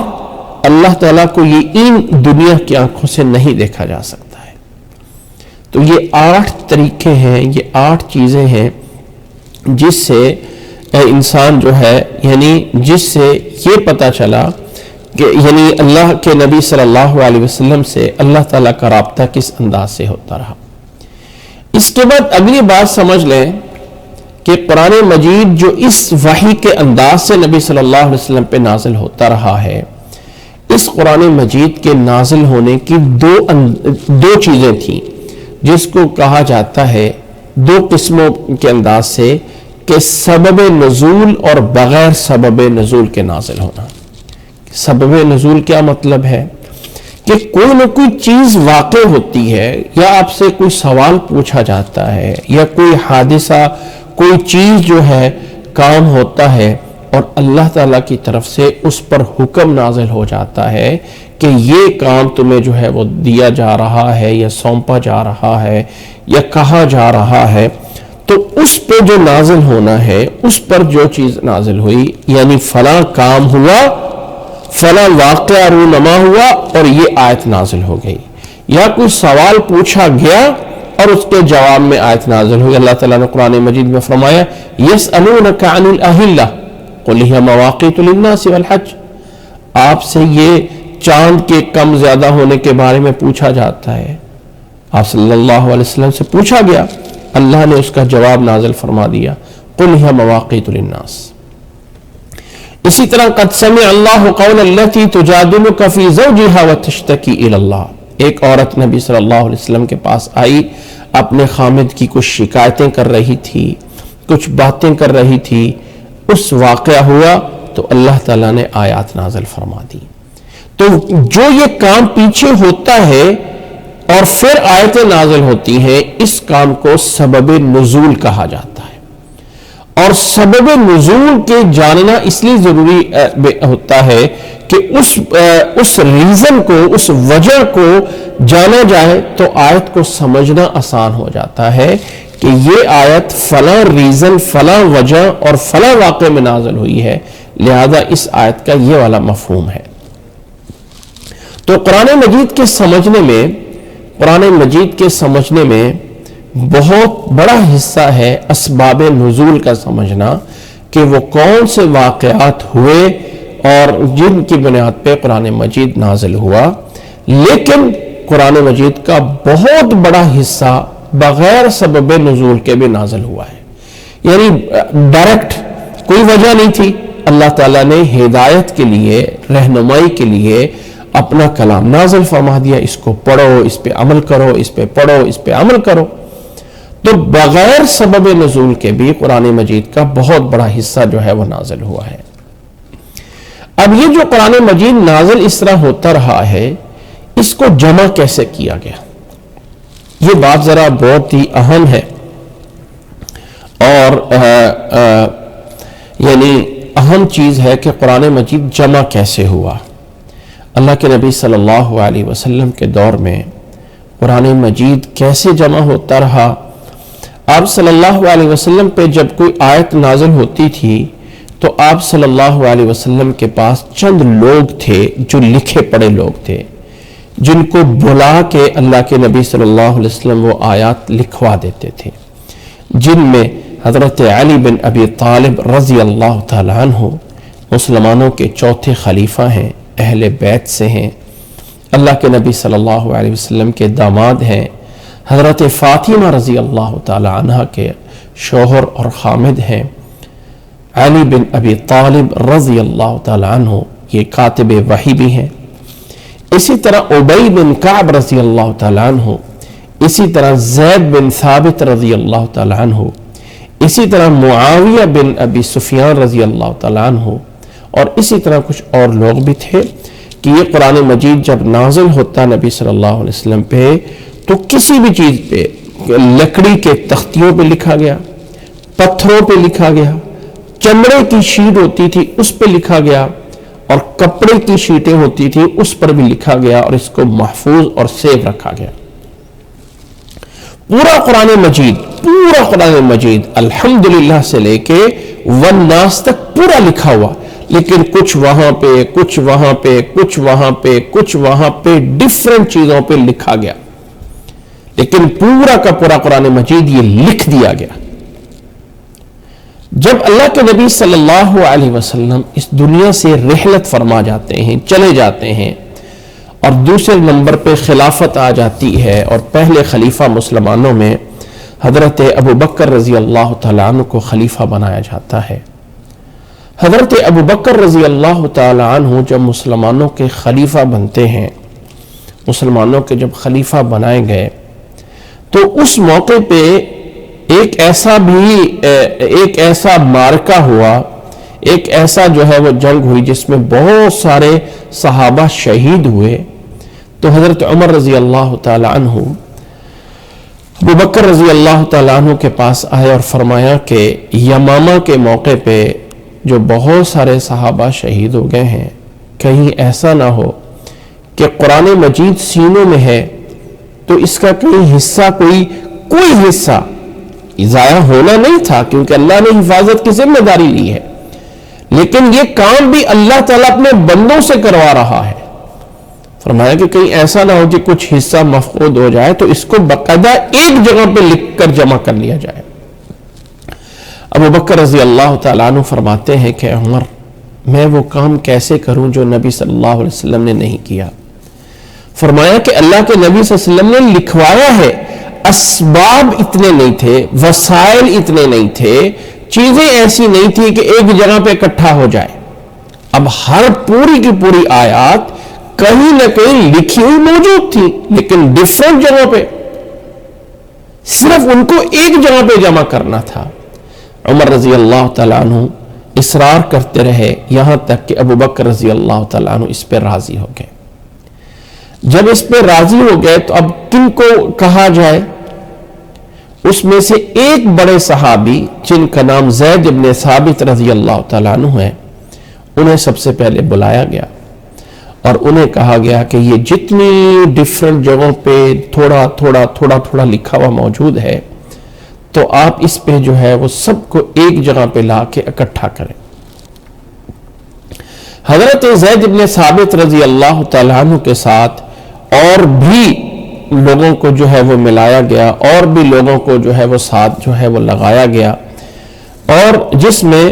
Speaker 2: اللہ تعالیٰ کو یہ ان دنیا کی آنکھوں سے نہیں دیکھا جا سکتا ہے۔ تو یہ 8 طریقے ہیں، یہ 8 چیزیں ہیں جس سے انسان جو ہے، یعنی جس سے یہ پتہ چلا کہ یعنی اللہ کے نبی صلی اللہ علیہ وسلم سے اللہ تعالیٰ کا رابطہ کس انداز سے ہوتا رہا۔ اس کے بعد اگلی بات سمجھ لیں کہ قرآن مجید جو اس وحی کے انداز سے نبی صلی اللہ علیہ وسلم پہ نازل ہوتا رہا ہے، اس قرآن مجید کے نازل ہونے کی دو چیزیں تھیں جس کو کہا جاتا ہے 2 قسموں کے انداز سے، کہ سبب نزول اور بغیر سبب نزول کے نازل ہونا۔ سبب نزول کیا مطلب ہے؟ کہ کوئی نہ کوئی چیز واقع ہوتی ہے، یا آپ سے کوئی سوال پوچھا جاتا ہے، یا کوئی حادثہ، کوئی چیز جو ہے کام ہوتا ہے، اور اللہ تعالیٰ کی طرف سے اس پر حکم نازل ہو جاتا ہے کہ یہ کام تمہیں جو ہے وہ دیا جا رہا ہے، یا سونپا جا رہا ہے، یا کہا جا رہا ہے۔ تو اس پہ جو نازل ہونا ہے، اس پر جو چیز نازل ہوئی، یعنی فلاں کام ہوا، فلاں واقعہ رونما ہوا اور یہ آیت نازل ہو گئی، یا کوئی سوال پوچھا گیا اور اس کے جواب میں آیت نازل ہوئی۔ اللہ تعالیٰ نے قرآن مجید میں فرمایا یسألونک عن الأہلہ قل ہی مواقیت للناس والحج، آپ سے یہ چاند کے کم زیادہ ہونے کے بارے میں پوچھا جاتا ہے، آپ صلی اللہ علیہ وسلم سے پوچھا گیا، اللہ نے اس کا جواب نازل فرما دیا، قل ہی مواقیت للناس۔ اسی طرح قد سمع اللہ قول التی تجادلک فی زوجہا وتشتکی الی اللہ، ایک عورت نبی صلی اللہ علیہ وسلم کے پاس آئی، اپنے خامد کی کچھ شکایتیں کر رہی تھی، کچھ باتیں کر رہی تھی، اس واقعہ ہوا تو اللہ تعالیٰ نے آیات نازل فرما دی۔ تو جو یہ کام پیچھے ہوتا ہے اور پھر آیتیں نازل ہوتی ہیں، اس کام کو سبب نزول کہا جاتا ہے، اور سبب نزول کے جاننا اس لیے ضروری ہوتا ہے کہ اس ریزن کو، اس وجہ کو جانا جائے تو آیت کو سمجھنا آسان ہو جاتا ہے کہ یہ آیت فلاں ریزن، فلاں وجہ اور فلاں واقعے میں نازل ہوئی ہے، لہذا اس آیت کا یہ والا مفہوم ہے۔ تو قرآن مجید کے سمجھنے میں بہت بڑا حصہ ہے اسباب نزول کا سمجھنا، کہ وہ کون سے واقعات ہوئے اور جن کی بنیاد پہ قرآن مجید نازل ہوا۔ لیکن قرآن مجید کا بہت بڑا حصہ بغیر سبب نزول کے بھی نازل ہوا ہے، یعنی ڈائریکٹ کوئی وجہ نہیں تھی، اللہ تعالیٰ نے ہدایت کے لیے، رہنمائی کے لیے اپنا کلام نازل فرما دیا، اس کو پڑھو، اس پہ عمل کرو، اس پہ پڑھو، اس پہ عمل کرو۔ تو بغیر سبب نزول کے بھی قرآن مجید کا بہت بڑا حصہ جو ہے وہ نازل ہوا ہے۔ اب یہ جو قرآن مجید نازل اس طرح ہوتا رہا ہے، اس کو جمع کیسے کیا گیا، یہ بات ذرا بہت ہی اہم ہے، اور یعنی اہم چیز ہے کہ قرآن مجید جمع کیسے ہوا۔ اللہ کے نبی صلی اللہ علیہ وسلم کے دور میں قرآن مجید کیسے جمع ہوتا رہا۔ آپ صلی اللہ علیہ وسلم پہ جب کوئی آیت نازل ہوتی تھی تو آپ صلی اللہ علیہ وسلم کے پاس چند لوگ تھے جو لکھے پڑھے لوگ تھے، جن کو بلا کے اللہ کے نبی صلی اللہ علیہ وسلم وہ آیات لکھوا دیتے تھے، جن میں حضرت علی بن ابی طالب رضی اللہ تعالیٰ عنہ مسلمانوں کے چوتھے خلیفہ ہیں، اہل بیت سے ہیں، اللہ کے نبی صلی اللہ علیہ وسلم کے داماد ہیں، حضرت فاطمہ رضی اللہ تعالی عنہ کے شوہر اور خامد ہیں، علی بن ابی طالب رضی اللہ تعالی عنہ یہ کاتب وحی بھی ہیں، اسی طرح ابی بن کعب رضی اللہ تعالی عنہ، اسی طرح زید بن ثابت رضی اللہ تعالی عنہ، اسی طرح معاویہ بن ابی سفیان رضی اللہ تعالی عنہ، اور اسی طرح کچھ اور لوگ بھی تھے کہ یہ قرآن مجید جب نازل ہوتا نبی صلی اللہ علیہ وسلم پہ تو کسی بھی چیز پہ، لکڑی کے تختیوں پہ لکھا گیا، پتھروں پہ لکھا گیا، چمڑے کی شیٹ ہوتی تھی اس پہ لکھا گیا، اور کپڑے کی شیٹیں ہوتی تھی اس پر بھی لکھا گیا، اور اس کو محفوظ اور سیو رکھا گیا۔ پورا قرآن مجید الحمدللہ سے لے کے والناس تک پورا لکھا ہوا، لیکن کچھ وہاں پہ، کچھ وہاں پہ، کچھ وہاں پہ، کچھ وہاں پہ ڈیفرنٹ چیزوں پہ لکھا گیا، لیکن پورا کا پورا قرآن مجید یہ لکھ دیا گیا۔ جب اللہ کے نبی صلی اللہ علیہ وسلم اس دنیا سے رحلت فرما جاتے ہیں، چلے جاتے ہیں، اور دوسرے نمبر پہ خلافت آ جاتی ہے، اور پہلے خلیفہ مسلمانوں میں حضرت ابو بکر رضی اللہ تعالیٰ عنہ کو خلیفہ بنایا جاتا ہے۔ حضرت ابو بکر رضی اللہ تعالیٰ عنہ جب مسلمانوں کے خلیفہ بنتے ہیں، مسلمانوں کے جب خلیفہ بنائے گئے تو اس موقع پہ ایک ایسا معرکہ ہوا، ایک ایسا جو ہے وہ جنگ ہوئی جس میں بہت سارے صحابہ شہید ہوئے۔ تو حضرت عمر رضی اللہ تعالی عنہ ابو بکر رضی اللہ تعالی عنہ کے پاس آئے اور فرمایا کہ یمامہ کے موقع پہ جو بہت سارے صحابہ شہید ہو گئے ہیں، کہیں ایسا نہ ہو کہ قرآن مجید سینوں میں ہے تو اس کا کہیں حصہ کوئی حصہ ضائع ہونا نہیں تھا کیونکہ اللہ نے حفاظت کی ذمہ داری لی ہے، لیکن یہ کام بھی اللہ تعالیٰ اپنے بندوں سے کروا رہا ہے۔ فرمایا کہ کہیں ایسا نہ ہو کہ کچھ حصہ مفقود ہو جائے تو اس کو باقاعدہ ایک جگہ پہ لکھ کر جمع کر لیا جائے۔ ابو بکر رضی اللہ تعالیٰ عنہ فرماتے ہیں کہ عمر، میں وہ کام کیسے کروں جو نبی صلی اللہ علیہ وسلم نے نہیں کیا؟ فرمایا کہ اللہ کے نبی صلی اللہ علیہ وسلم نے لکھوایا ہے، اسباب اتنے نہیں تھے، وسائل اتنے نہیں تھے، چیزیں ایسی نہیں تھی کہ ایک جگہ پہ اکٹھا ہو جائے۔ اب ہر پوری کی پوری آیات کہیں نہ کہیں لکھی ہوئی موجود تھی، لیکن ڈیفرنٹ جگہوں پہ، صرف ان کو ایک جگہ پہ جمع کرنا تھا۔ عمر رضی اللہ تعالیٰ عنہ اصرار کرتے رہے یہاں تک کہ ابو بکر رضی اللہ تعالیٰ عنہ اس پہ راضی ہو گئے۔ جب اس پہ راضی ہو گئے تو اب کن کو کہا جائے؟ اس میں سے ایک بڑے صحابی جن کا نام زید ابن ثابت رضی اللہ تعالیٰ عنہ ہے، انہیں سب سے پہلے بلایا گیا اور انہیں کہا گیا کہ یہ جتنی ڈیفرنٹ جگہوں پہ تھوڑا تھوڑا لکھا ہوا موجود ہے تو آپ اس پہ جو ہے وہ سب کو ایک جگہ پہ لا کے اکٹھا کریں۔ حضرت زید ابن ثابت رضی اللہ تعالیٰ عنہ کے ساتھ اور بھی لوگوں کو جو ہے وہ ملایا گیا، اور بھی لوگوں کو جو ہے وہ ساتھ جو ہے وہ لگایا گیا، اور جس میں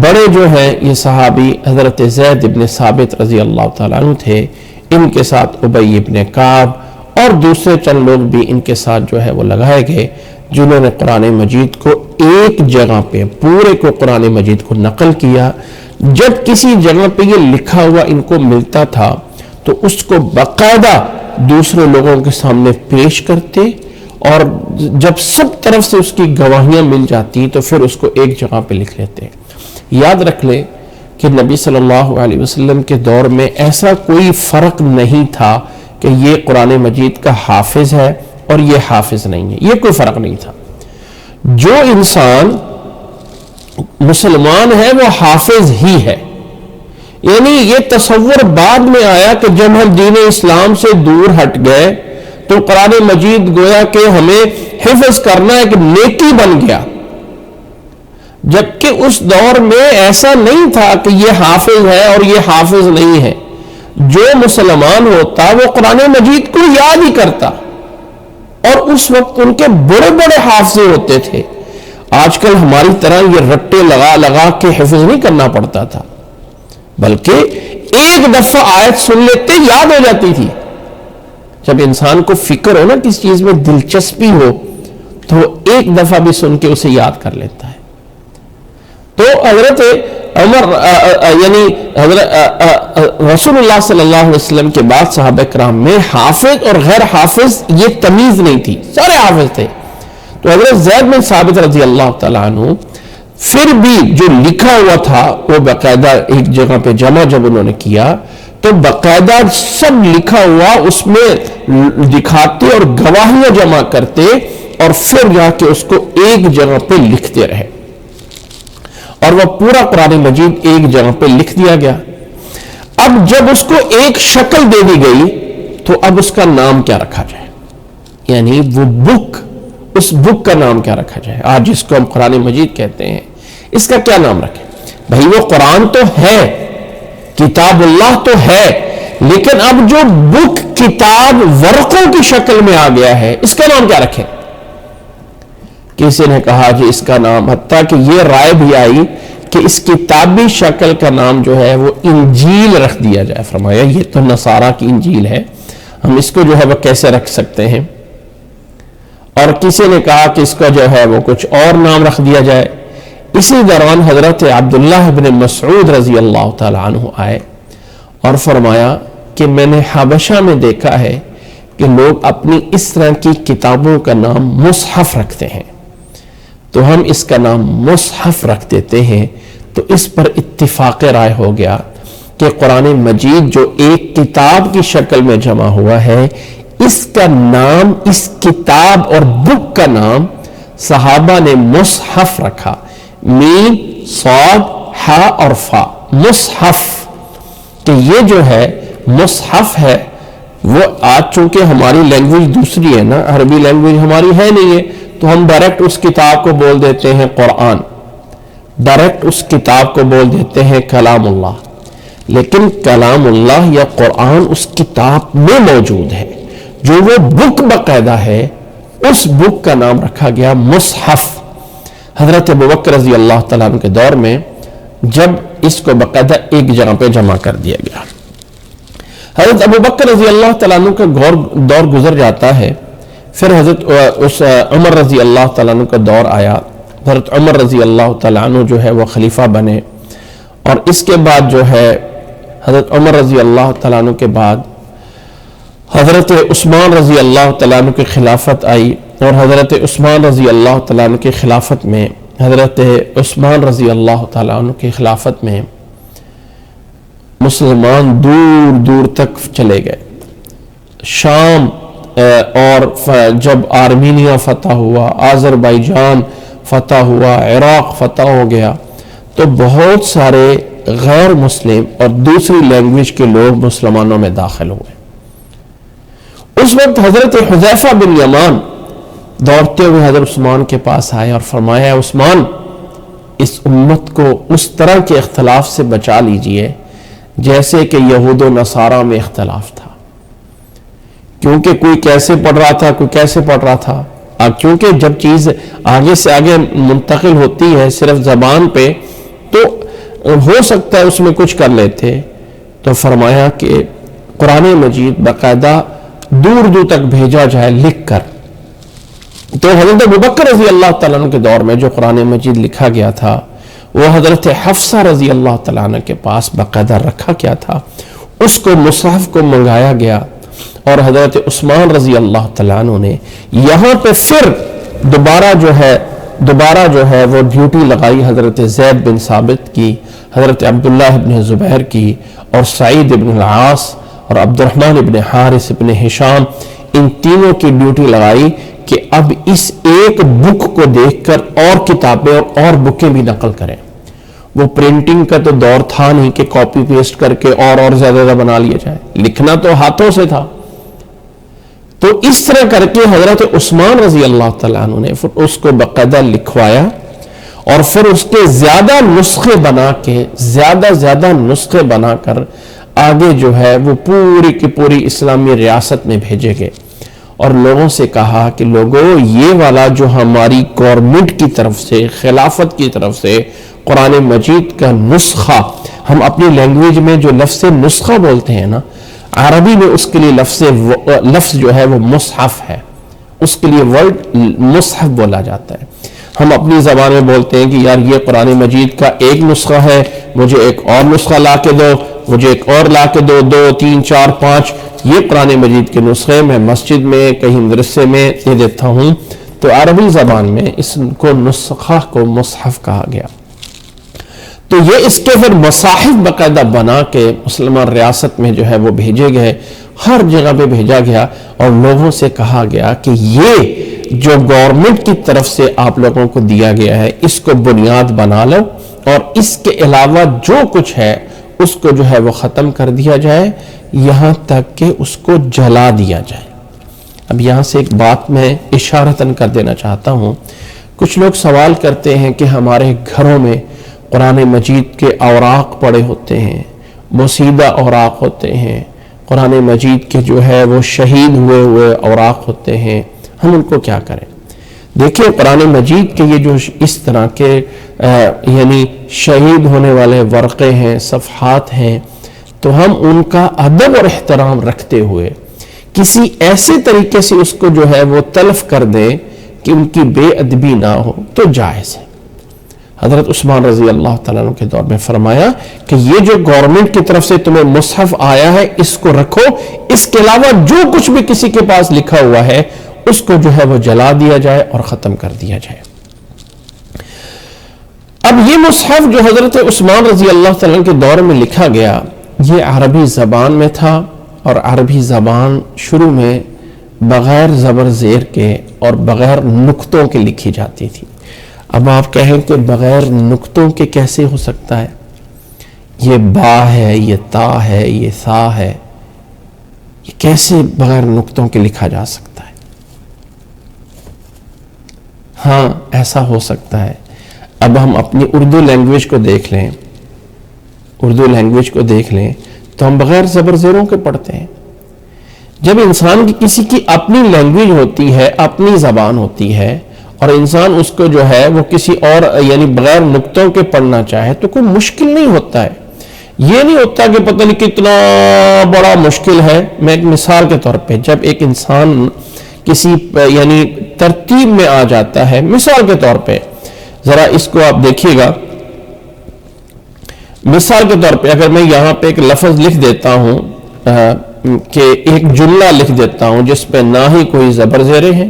Speaker 2: بڑے جو ہیں یہ صحابی حضرت زید ابن ثابت رضی اللہ تعالیٰ عنہ تھے، ان کے ساتھ ابی ابن کعب اور دوسرے چند لوگ بھی ان کے ساتھ جو ہے وہ لگائے گئے، جنہوں نے قرآن مجید کو ایک جگہ پہ پورے کو قرآن مجید کو نقل کیا۔ جب کسی جگہ پہ یہ لکھا ہوا ان کو ملتا تھا تو اس کو باقاعدہ دوسرے لوگوں کے سامنے پیش کرتے، اور جب سب طرف سے اس کی گواہیاں مل جاتی تو پھر اس کو ایک جگہ پہ لکھ لیتے۔ یاد رکھ لیں کہ نبی صلی اللہ علیہ وسلم کے دور میں ایسا کوئی فرق نہیں تھا کہ یہ قرآن مجید کا حافظ ہے اور یہ حافظ نہیں ہے، یہ کوئی فرق نہیں تھا۔ جو انسان مسلمان ہے وہ حافظ ہی ہے، یعنی یہ تصور بعد میں آیا کہ جب ہم دین اسلام سے دور ہٹ گئے تو قرآن مجید گویا کہ ہمیں حفظ کرنا ایک نیکی بن گیا، جبکہ اس دور میں ایسا نہیں تھا کہ یہ حافظ ہے اور یہ حافظ نہیں ہے۔ جو مسلمان ہوتا وہ قرآن مجید کو یاد ہی کرتا، اور اس وقت ان کے بڑے بڑے حافظ ہوتے تھے۔ آج کل ہماری طرح یہ رٹے لگا لگا کے حفظ نہیں کرنا پڑتا تھا، بلکہ ایک دفعہ آیت سن لیتے یاد ہو جاتی تھی۔ جب انسان کو فکر ہو نا کسی چیز میں دلچسپی ہو تو ایک دفعہ بھی سن کے اسے یاد کر لیتا ہے۔ تو حضرت عمر یعنی حضرت رسول اللہ صلی اللہ علیہ وسلم کے بعد صحابہ کرام میں حافظ اور غیر حافظ یہ تمیز نہیں تھی، سارے حافظ تھے۔ تو حضرت زید بن ثابت رضی اللہ تعالیٰ عنہ پھر بھی جو لکھا ہوا تھا وہ باقاعدہ ایک جگہ پہ جمع جب انہوں نے کیا تو باقاعدہ سب لکھا ہوا اس میں دکھاتے اور گواہیاں جمع کرتے، اور پھر جا کے اس کو ایک جگہ پہ لکھتے رہے، اور وہ پورا قرآن مجید ایک جگہ پہ لکھ دیا گیا۔ اب جب اس کو ایک شکل دے دی گئی تو اب اس کا نام کیا رکھا جائے، یعنی وہ بک، اس بک کا نام کیا رکھا جائے؟ آج جس کو ہم قرآن مجید کہتے ہیں اس کا کیا نام رکھیں؟ بھائی وہ قرآن تو ہے، کتاب اللہ تو ہے، لیکن اب جو بک کتاب ورقوں کی شکل میں آ گیا ہے اس کا نام کیا رکھیں؟ کسی نے کہا جی اس کا نام، حتیٰ کہ یہ رائے بھی آئی کہ اس کتابی شکل کا نام جو ہے وہ انجیل رکھ دیا جائے۔ فرمایا یہ تو نصارہ کی انجیل ہے، ہم اس کو جو ہے وہ کیسے رکھ سکتے ہیں؟ اور کسی نے کہا کہ اس کا جو ہے وہ کچھ اور نام رکھ دیا جائے۔ اسی دوران حضرت عبداللہ بن مسعود رضی اللہ تعالیٰ عنہ آئے اور فرمایا کہ میں نے حبشہ میں دیکھا ہے کہ لوگ اپنی اس طرح کی کتابوں کا نام مصحف رکھتے ہیں، تو ہم اس کا نام مصحف رکھ دیتے ہیں۔ تو اس پر اتفاق رائے ہو گیا کہ قرآن مجید جو ایک کتاب کی شکل میں جمع ہوا ہے، اس کا نام، اس کتاب اور بک کا نام صحابہ نے مصحف رکھا، میم صاد ہا اور فا، مصحف، کہ یہ جو ہے مصحف ہے۔ وہ آج چونکہ ہماری لینگویج دوسری ہے نا، عربی لینگویج ہماری ہے نہیں ہے، تو ہم ڈائریکٹ اس کتاب کو بول دیتے ہیں قرآن، ڈائریکٹ اس کتاب کو بول دیتے ہیں کلام اللہ، لیکن کلام اللہ یا قرآن اس کتاب میں موجود ہے، جو وہ بک باقاعدہ ہے، اس بک کا نام رکھا گیا مصحف۔ حضرت ابوبکر رضی اللہ تعالیٰ عنہ کے دور میں جب اس کو باقاعدہ ایک جگہ پہ جمع کر دیا گیا، حضرت ابوبکر رضی اللہ تعالیٰ عنہ کا دور گزر جاتا ہے، پھر حضرت عمر رضی اللہ تعالیٰ عنہ کا دور آیا، حضرت عمر رضی اللہ تعالیٰ عنہ جو ہے وہ خلیفہ بنے، اور اس کے بعد جو ہے حضرت عمر رضی اللہ تعالیٰ عنہ کے بعد حضرت عثمان رضی اللہ تعالیٰ عنہ کی خلافت آئی، اور حضرت عثمان رضی اللہ تعالیٰ عنہ کی خلافت میں حضرت عثمان رضی اللہ تعالیٰ عنہ کی خلافت میں مسلمان دور دور تک چلے گئے۔ شام اور جب آرمینیا فتح ہوا، آذربائیجان فتح ہوا، عراق فتح ہو گیا، تو بہت سارے غیر مسلم اور دوسری لینگویج کے لوگ مسلمانوں میں داخل ہوئے۔ اس وقت حضرت حذیفہ بن یمان دوڑتے ہوئے حضرت عثمان کے پاس آئے اور فرمایا، عثمان، اس امت کو اس طرح کے اختلاف سے بچا لیجئے جیسے کہ یہود و نصارہ میں اختلاف تھا، کیونکہ کوئی کیسے پڑھ رہا تھا، کوئی کیسے پڑھ رہا تھا، کیونکہ جب چیز آگے سے آگے منتقل ہوتی ہے صرف زبان پہ تو ہو سکتا ہے اس میں کچھ کر لیتے، تو فرمایا کہ قرآن مجید باقاعدہ دور دور تک بھیجا جائے لکھ کر۔ تو حضرت ابوبکر رضی اللہ تعالیٰ عنہ کے دور میں جو قرآن مجید لکھا گیا تھا وہ حضرت حفصہ رضی اللہ تعالیٰ عنہ کے پاس باقاعدہ رکھا گیا تھا، اس کو مصحف کو منگایا گیا، اور حضرت عثمان رضی اللہ تعالیٰ عنہ نے یہاں پہ پھر دوبارہ جو ہے وہ ڈیوٹی لگائی حضرت زید بن ثابت کی، حضرت عبداللہ بن زبیر کی، اور سعید بن العاص اور عبد الرحمن بن حارث بن ہشام، ان تینوں کی ڈیوٹی لگائی کہ اب اس ایک بک کو دیکھ کر اور کتابیں اور بکیں بھی نقل کریں۔ وہ پرنٹنگ کا تو دور تھا نہیں کہ کاپی پیسٹ کر کے اور زیادہ بنا لیا جائے، لکھنا تو ہاتھوں سے تھا۔ تو اس طرح کر کے حضرت عثمان رضی اللہ تعالیٰ عنہ نے پھر اس کو باقاعدہ لکھوایا، اور پھر اس کے زیادہ نسخے بنا کر آگے جو ہے وہ پوری کی پوری اسلامی ریاست میں بھیجے گئے، اور لوگوں سے کہا کہ لوگوں، یہ والا جو ہماری گورنمنٹ کی طرف سے، خلافت کی طرف سے قرآن مجید کا نسخہ، ہم اپنی لینگویج میں جو لفظ نسخہ بولتے ہیں نا، عربی میں اس کے لیے لفظ جو ہے وہ مصحف ہے، اس کے لیے ورڈ مصحف بولا جاتا ہے۔ ہم اپنی زبان میں بولتے ہیں کہ یار یہ قرآن مجید کا ایک نسخہ ہے، مجھے ایک اور نسخہ لا کے دو، مجھے ایک اور لا کے دو، 2 3 4 5 یہ قرآن مجید کے نسخے میں مسجد میں کہیں مدرسے میں دے دیتا ہوں۔ تو عربی زبان میں اس کو نسخہ کو مصحف کہا گیا۔ تو یہ اس کے پھر مصاحف باقاعدہ بنا کے مسلمان ریاست میں جو ہے وہ بھیجے گئے، ہر جگہ پہ بھیجا گیا، اور لوگوں سے کہا گیا کہ یہ جو گورنمنٹ کی طرف سے آپ لوگوں کو دیا گیا ہے اس کو بنیاد بنا لو، اور اس کے علاوہ جو کچھ ہے اس کو جو ہے وہ ختم کر دیا جائے، یہاں تک کہ اس کو جلا دیا جائے۔ اب یہاں سے ایک بات میں اشارتاً کر دینا چاہتا ہوں، کچھ لوگ سوال کرتے ہیں کہ ہمارے گھروں میں قرآن مجید کے اوراق پڑے ہوتے ہیں، بوسیدہ اوراق ہوتے ہیں، قرآن مجید کے جو ہے وہ شہید ہوئے اوراق ہوتے ہیں، ہم ان کو کیا کریں؟ دیکھیں، قرآن مجید کے یہ جو اس طرح کے یعنی شہید ہونے والے ورقے ہیں، صفحات ہیں، تو ہم ان کا ادب اور احترام رکھتے ہوئے کسی ایسے طریقے سے اس کو جو ہے وہ تلف کر دیں کہ ان کی بے ادبی نہ ہو تو جائز ہے۔ حضرت عثمان رضی اللہ تعالیٰ عنہ کے دور میں فرمایا کہ یہ جو گورنمنٹ کی طرف سے تمہیں مصحف آیا ہے اس کو رکھو، اس کے علاوہ جو کچھ بھی کسی کے پاس لکھا ہوا ہے اس کو جو ہے وہ جلا دیا جائے اور ختم کر دیا جائے۔ اب یہ مصحف جو حضرت عثمان رضی اللہ تعالیٰ عنہ کے دور میں لکھا گیا یہ عربی زبان میں تھا، اور عربی زبان شروع میں بغیر زبر زیر کے اور بغیر نقطوں کے لکھی جاتی تھی۔ اب آپ کہیں کہ بغیر نقطوں کے کیسے ہو سکتا ہے؟ یہ با ہے، یہ تا ہے، یہ سا ہے، یہ کیسے بغیر نقطوں کے لکھا جا سکتا ہے؟ ہاں ایسا ہو سکتا ہے. اب ہم اپنی اردو لینگویج کو دیکھ لیں تو ہم بغیر زبر زیروں کے پڑھتے ہیں. جب انسان کی کسی کی اپنی لینگویج ہوتی ہے، اپنی زبان ہوتی ہے، اور انسان اس کو جو ہے وہ کسی اور یعنی بغیر نقطوں کے پڑھنا چاہے تو کوئی مشکل نہیں ہوتا ہے. یہ نہیں ہوتا کہ پتہ نہیں کتنا بڑا مشکل ہے. میں ایک مثال کے طور پہ، جب ایک انسان کسی یعنی ترتیب میں آ جاتا ہے، مثال کے طور پہ ذرا اس کو آپ دیکھیے گا. مثال کے طور پہ اگر میں یہاں پہ ایک لفظ لکھ دیتا ہوں کہ ایک جملہ لکھ دیتا ہوں جس پہ نہ ہی کوئی زبر زیریں ہیں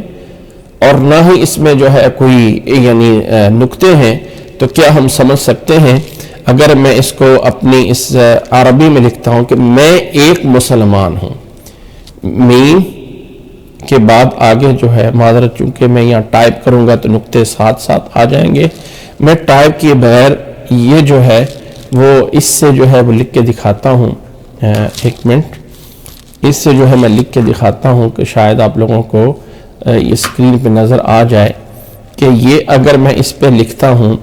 Speaker 2: اور نہ ہی اس میں جو ہے کوئی یعنی نقطے ہیں، تو کیا ہم سمجھ سکتے ہیں اگر میں اس کو اپنی اس عربی میں لکھتا ہوں کہ میں ایک مسلمان ہوں، میم کے بعد آگے جو ہے معذرت چونکہ میں یہاں ٹائپ کروں گا تو نقطے ساتھ ساتھ آ جائیں گے. میں ٹائپ کیے بغیر یہ جو ہے وہ اس سے جو ہے وہ لکھ کے دکھاتا ہوں. ایک منٹ، اس سے جو ہے میں لکھ کے دکھاتا ہوں کہ شاید آپ لوگوں کو یہ اسکرین پہ نظر آ جائے کہ یہ اگر میں اس پہ لکھتا ہوں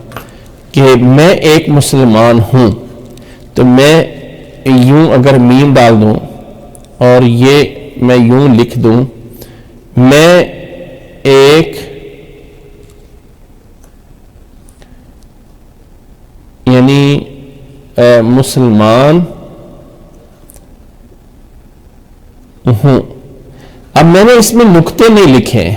Speaker 2: کہ میں ایک مسلمان ہوں، تو میں یوں اگر میم ڈال دوں اور یہ میں یوں لکھ دوں، میں ایک یعنی مسلمان ہوں. اب میں نے اس میں نقطے نہیں لکھے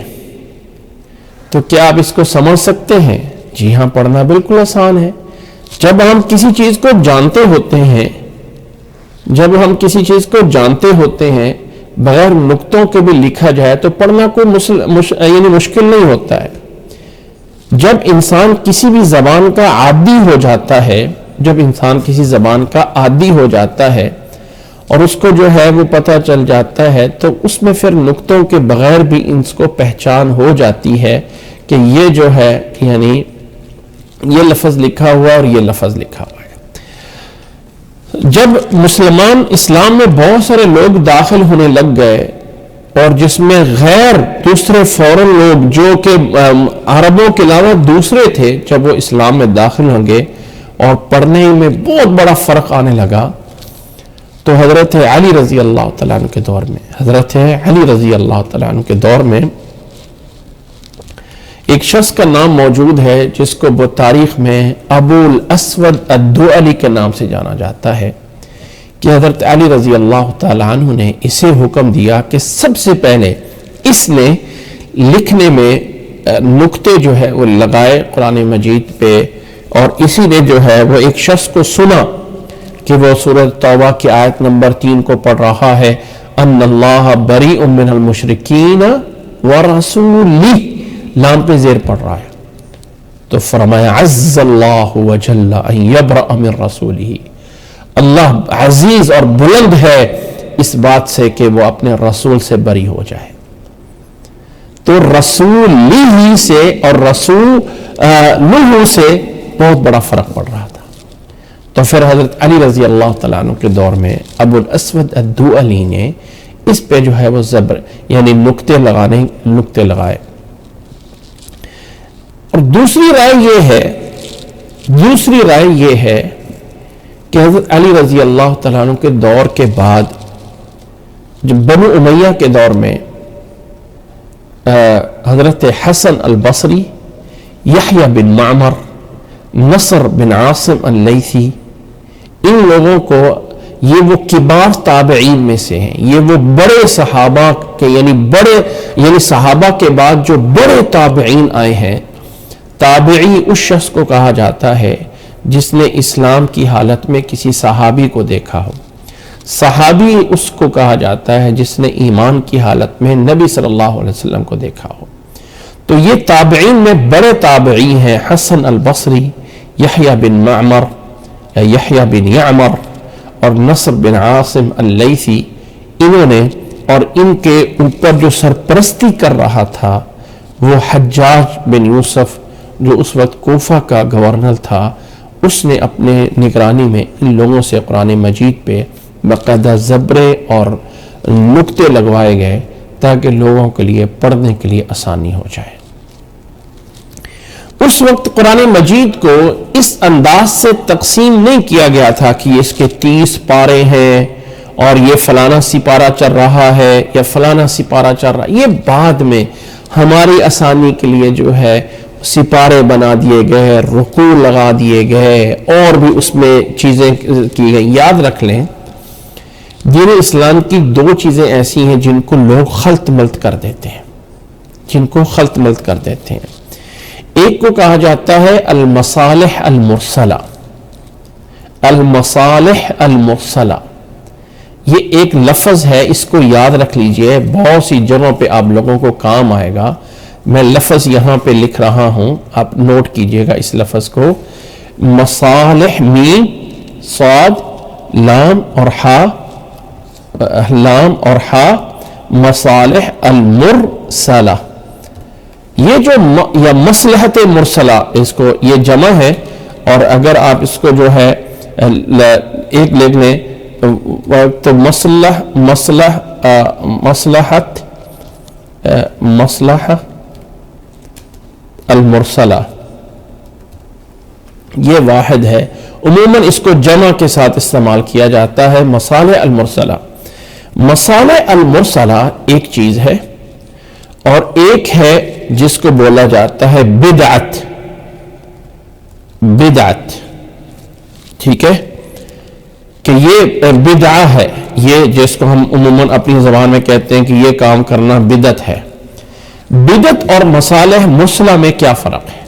Speaker 2: تو کیا آپ اس کو سمجھ سکتے ہیں؟ جی ہاں، پڑھنا بالکل آسان ہے. جب ہم کسی چیز کو جانتے ہوتے ہیں بغیر نقطوں کے بھی لکھا جائے تو پڑھنا کوئی یعنی مشکل نہیں ہوتا ہے. جب انسان کسی بھی زبان کا عادی ہو جاتا ہے اور اس کو جو ہے وہ پتہ چل جاتا ہے تو اس میں پھر نقطوں کے بغیر بھی اس کو پہچان ہو جاتی ہے کہ یہ جو ہے یعنی یہ لفظ لکھا ہوا اور یہ لفظ لکھا ہوا ہے. جب مسلمان اسلام میں بہت سارے لوگ داخل ہونے لگ گئے اور جس میں غیر دوسرے فورن لوگ جو کہ عربوں کے علاوہ دوسرے تھے، جب وہ اسلام میں داخل ہوں گے اور پڑھنے میں بہت بڑا فرق آنے لگا، تو حضرت علی رضی اللہ تعالیٰ عنہ کے دور میں ایک شخص کا نام موجود ہے جس کو وہ تاریخ میں ابو الاسود الدؤلی کے نام سے جانا جاتا ہے کہ حضرت علی رضی اللہ تعالیٰ عنہ نے اسے حکم دیا کہ سب سے پہلے اس نے لکھنے میں نقطے جو ہے وہ لگائے قرآن مجید پہ، اور اسی نے جو ہے وہ ایک شخص کو سنا کہ وہ سورۃ توبہ کی آیت نمبر 3 کو پڑھ رہا ہے، ان اللہ بریء من المشرکین ورسولہ، لام پہ زیر پڑھ رہا ہے. تو فرمایا عز اللہ وجل ان یبرأ من رسولہ، اللہ عزیز اور بلند ہے اس بات سے کہ وہ اپنے رسول سے بری ہو جائے. تو رسولہ سے اور رسول لہ سے بہت بڑا فرق پڑ رہا تھا. تو پھر حضرت علی رضی اللہ تعالیٰ عنہ کے دور میں ابو الاسود الدؤلی نے اس پہ جو ہے وہ زبر یعنی نقطے لگائے. اور دوسری رائے یہ ہے کہ حضرت علی رضی اللہ تعالیٰ عنہ کے دور کے بعد جب بنو امیہ کے دور میں حضرت حسن البصری، یحییٰ بن معمر، نصر بن عاصم اللیثی، ان لوگوں کو، یہ وہ کبار تابعین میں سے ہیں، یہ وہ بڑے صحابہ کے یعنی صحابہ کے بعد جو بڑے تابعین آئے ہیں. تابعی اس شخص کو کہا جاتا ہے جس نے اسلام کی حالت میں کسی صحابی کو دیکھا ہو. صحابی اس کو کہا جاتا ہے جس نے ایمان کی حالت میں نبی صلی اللہ علیہ وسلم کو دیکھا ہو. تو یہ تابعین میں بڑے تابعی ہیں حسن البصری، یحییٰ بن معمر یا یحییٰ بن یعمر اور نصر بن عاصم اللیثی. انہوں نے، اور ان کے اوپر جو سرپرستی کر رہا تھا وہ حجاج بن یوسف جو اس وقت کوفہ کا گورنر تھا، اس نے اپنے نگرانی میں ان لوگوں سے قرآن مجید پہ باقاعدہ زبریں اور نقطے لگوائے گئے تاکہ لوگوں کے لیے پڑھنے کے لیے آسانی ہو جائے. اس وقت قرآن مجید کو اس انداز سے تقسیم نہیں کیا گیا تھا کہ اس کے 30 پارے ہیں اور یہ فلانا سپارہ چل رہا ہے یا فلانا سپارہ چل رہا ہے. یہ بعد میں ہماری آسانی کے لیے جو ہے سپارے بنا دیے گئے, رکوع لگا دیے گئے, اور بھی اس میں چیزیں کی گئی. یاد رکھ لیں دین اسلام کی 2 چیزیں ایسی ہیں جن کو لوگ خلط ملط کر دیتے ہیں, ایک کو کہا جاتا ہے المصالح المرسلہ. یہ ایک لفظ ہے, اس کو یاد رکھ لیجئے, بہت سی جگہوں پہ آپ لوگوں کو کام آئے گا. میں لفظ یہاں پہ لکھ رہا ہوں, آپ نوٹ کیجئے گا اس لفظ کو. مصالح, میم صاد لام اور ہا, مصالح المرسلہ. یہ جو یا مصلحت مرسلہ, اس کو یہ جمع ہے, اور اگر آپ اس کو جو ہے ایک لکھ لیں تو مصلحہ المرسلہ یہ واحد ہے. عموماً اس کو جمع کے ساتھ استعمال کیا جاتا ہے. مصالح المرسلہ ایک چیز ہے, اور ایک ہے جس کو بولا جاتا ہے بدعت. ٹھیک ہے, کہ یہ بدعہ ہے, یہ جس کو ہم عموماً اپنی زبان میں کہتے ہیں کہ یہ کام کرنا بدعت ہے. بدعت اور مصالح مرسلہ میں کیا فرق ہے؟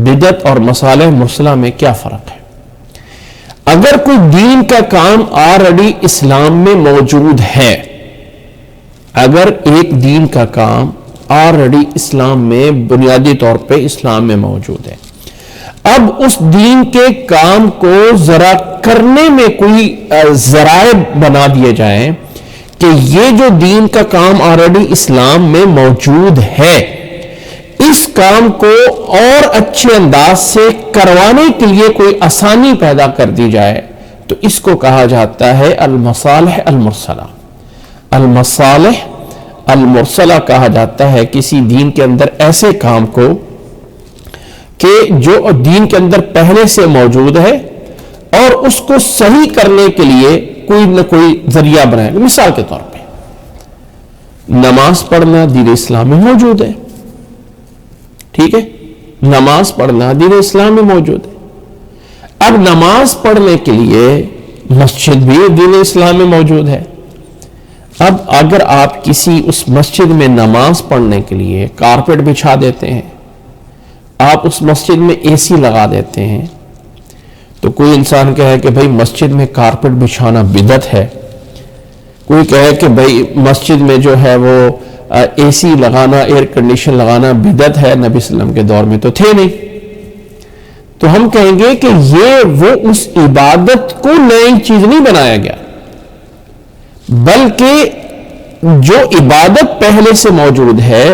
Speaker 2: بدعت اور مصالح مرسلہ میں کیا فرق ہے؟ اگر کوئی دین کا کام آلریڈی اسلام میں موجود ہے, اگر ایک دین کا کام آلریڈی اسلام میں بنیادی طور پہ اسلام میں موجود ہے, اب اس دین کے کام کو ذرا کرنے میں کوئی ذرائع بنا دیے جائیں کہ یہ جو دین کا کام آلریڈی اسلام میں موجود ہے, اس کام کو اور اچھے انداز سے کروانے کے لیے کوئی آسانی پیدا کر دی جائے, تو اس کو کہا جاتا ہے المصالح المرسلہ. المصالح المرسلہ کہا جاتا ہے کسی دین کے اندر ایسے کام کو کہ جو دین کے اندر پہلے سے موجود ہے, اور اس کو صحیح کرنے کے لیے کوئی نہ کوئی ذریعہ بنائے. مثال کے طور پہ نماز پڑھنا دین اسلام میں موجود ہے. ٹھیک ہے, نماز پڑھنا دین اسلام میں موجود ہے. اب نماز پڑھنے کے لیے مسجد بھی دین اسلام میں موجود ہے. اب اگر آپ کسی اس مسجد میں نماز پڑھنے کے لیے کارپیٹ بچھا دیتے ہیں, آپ اس مسجد میں اے سی لگا دیتے ہیں, تو کوئی انسان کہے کہ بھئی مسجد میں کارپیٹ بچھانا بدعت ہے, کوئی کہے کہ بھئی مسجد میں جو ہے وہ اے سی لگانا, ایئر کنڈیشن لگانا بدعت ہے, نبی صلی اللہ علیہ وسلم کے دور میں تو تھے نہیں. تو ہم کہیں گے کہ یہ وہ اس عبادت کو نئی چیز نہیں بنایا گیا, بلکہ جو عبادت پہلے سے موجود ہے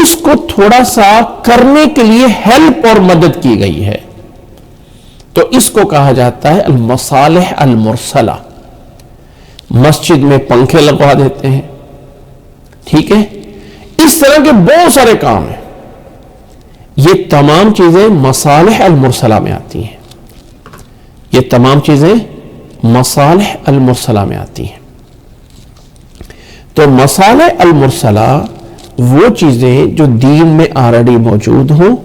Speaker 2: اس کو تھوڑا سا کرنے کے لیے ہیلپ اور مدد کی گئی ہے. تو اس کو کہا جاتا ہے المصالح المرسلہ. مسجد میں پنکھے لگوا دیتے ہیں, ٹھیک ہے, اس طرح کے بہت سارے کام ہیں. یہ تمام چیزیں مصالح المرسلہ میں آتی ہیں. یہ تمام چیزیں مصالح المرسلہ میں آتی ہیں. تو مصالح المرسلہ وہ چیزیں جو دین میں آلریڈی موجود ہوں,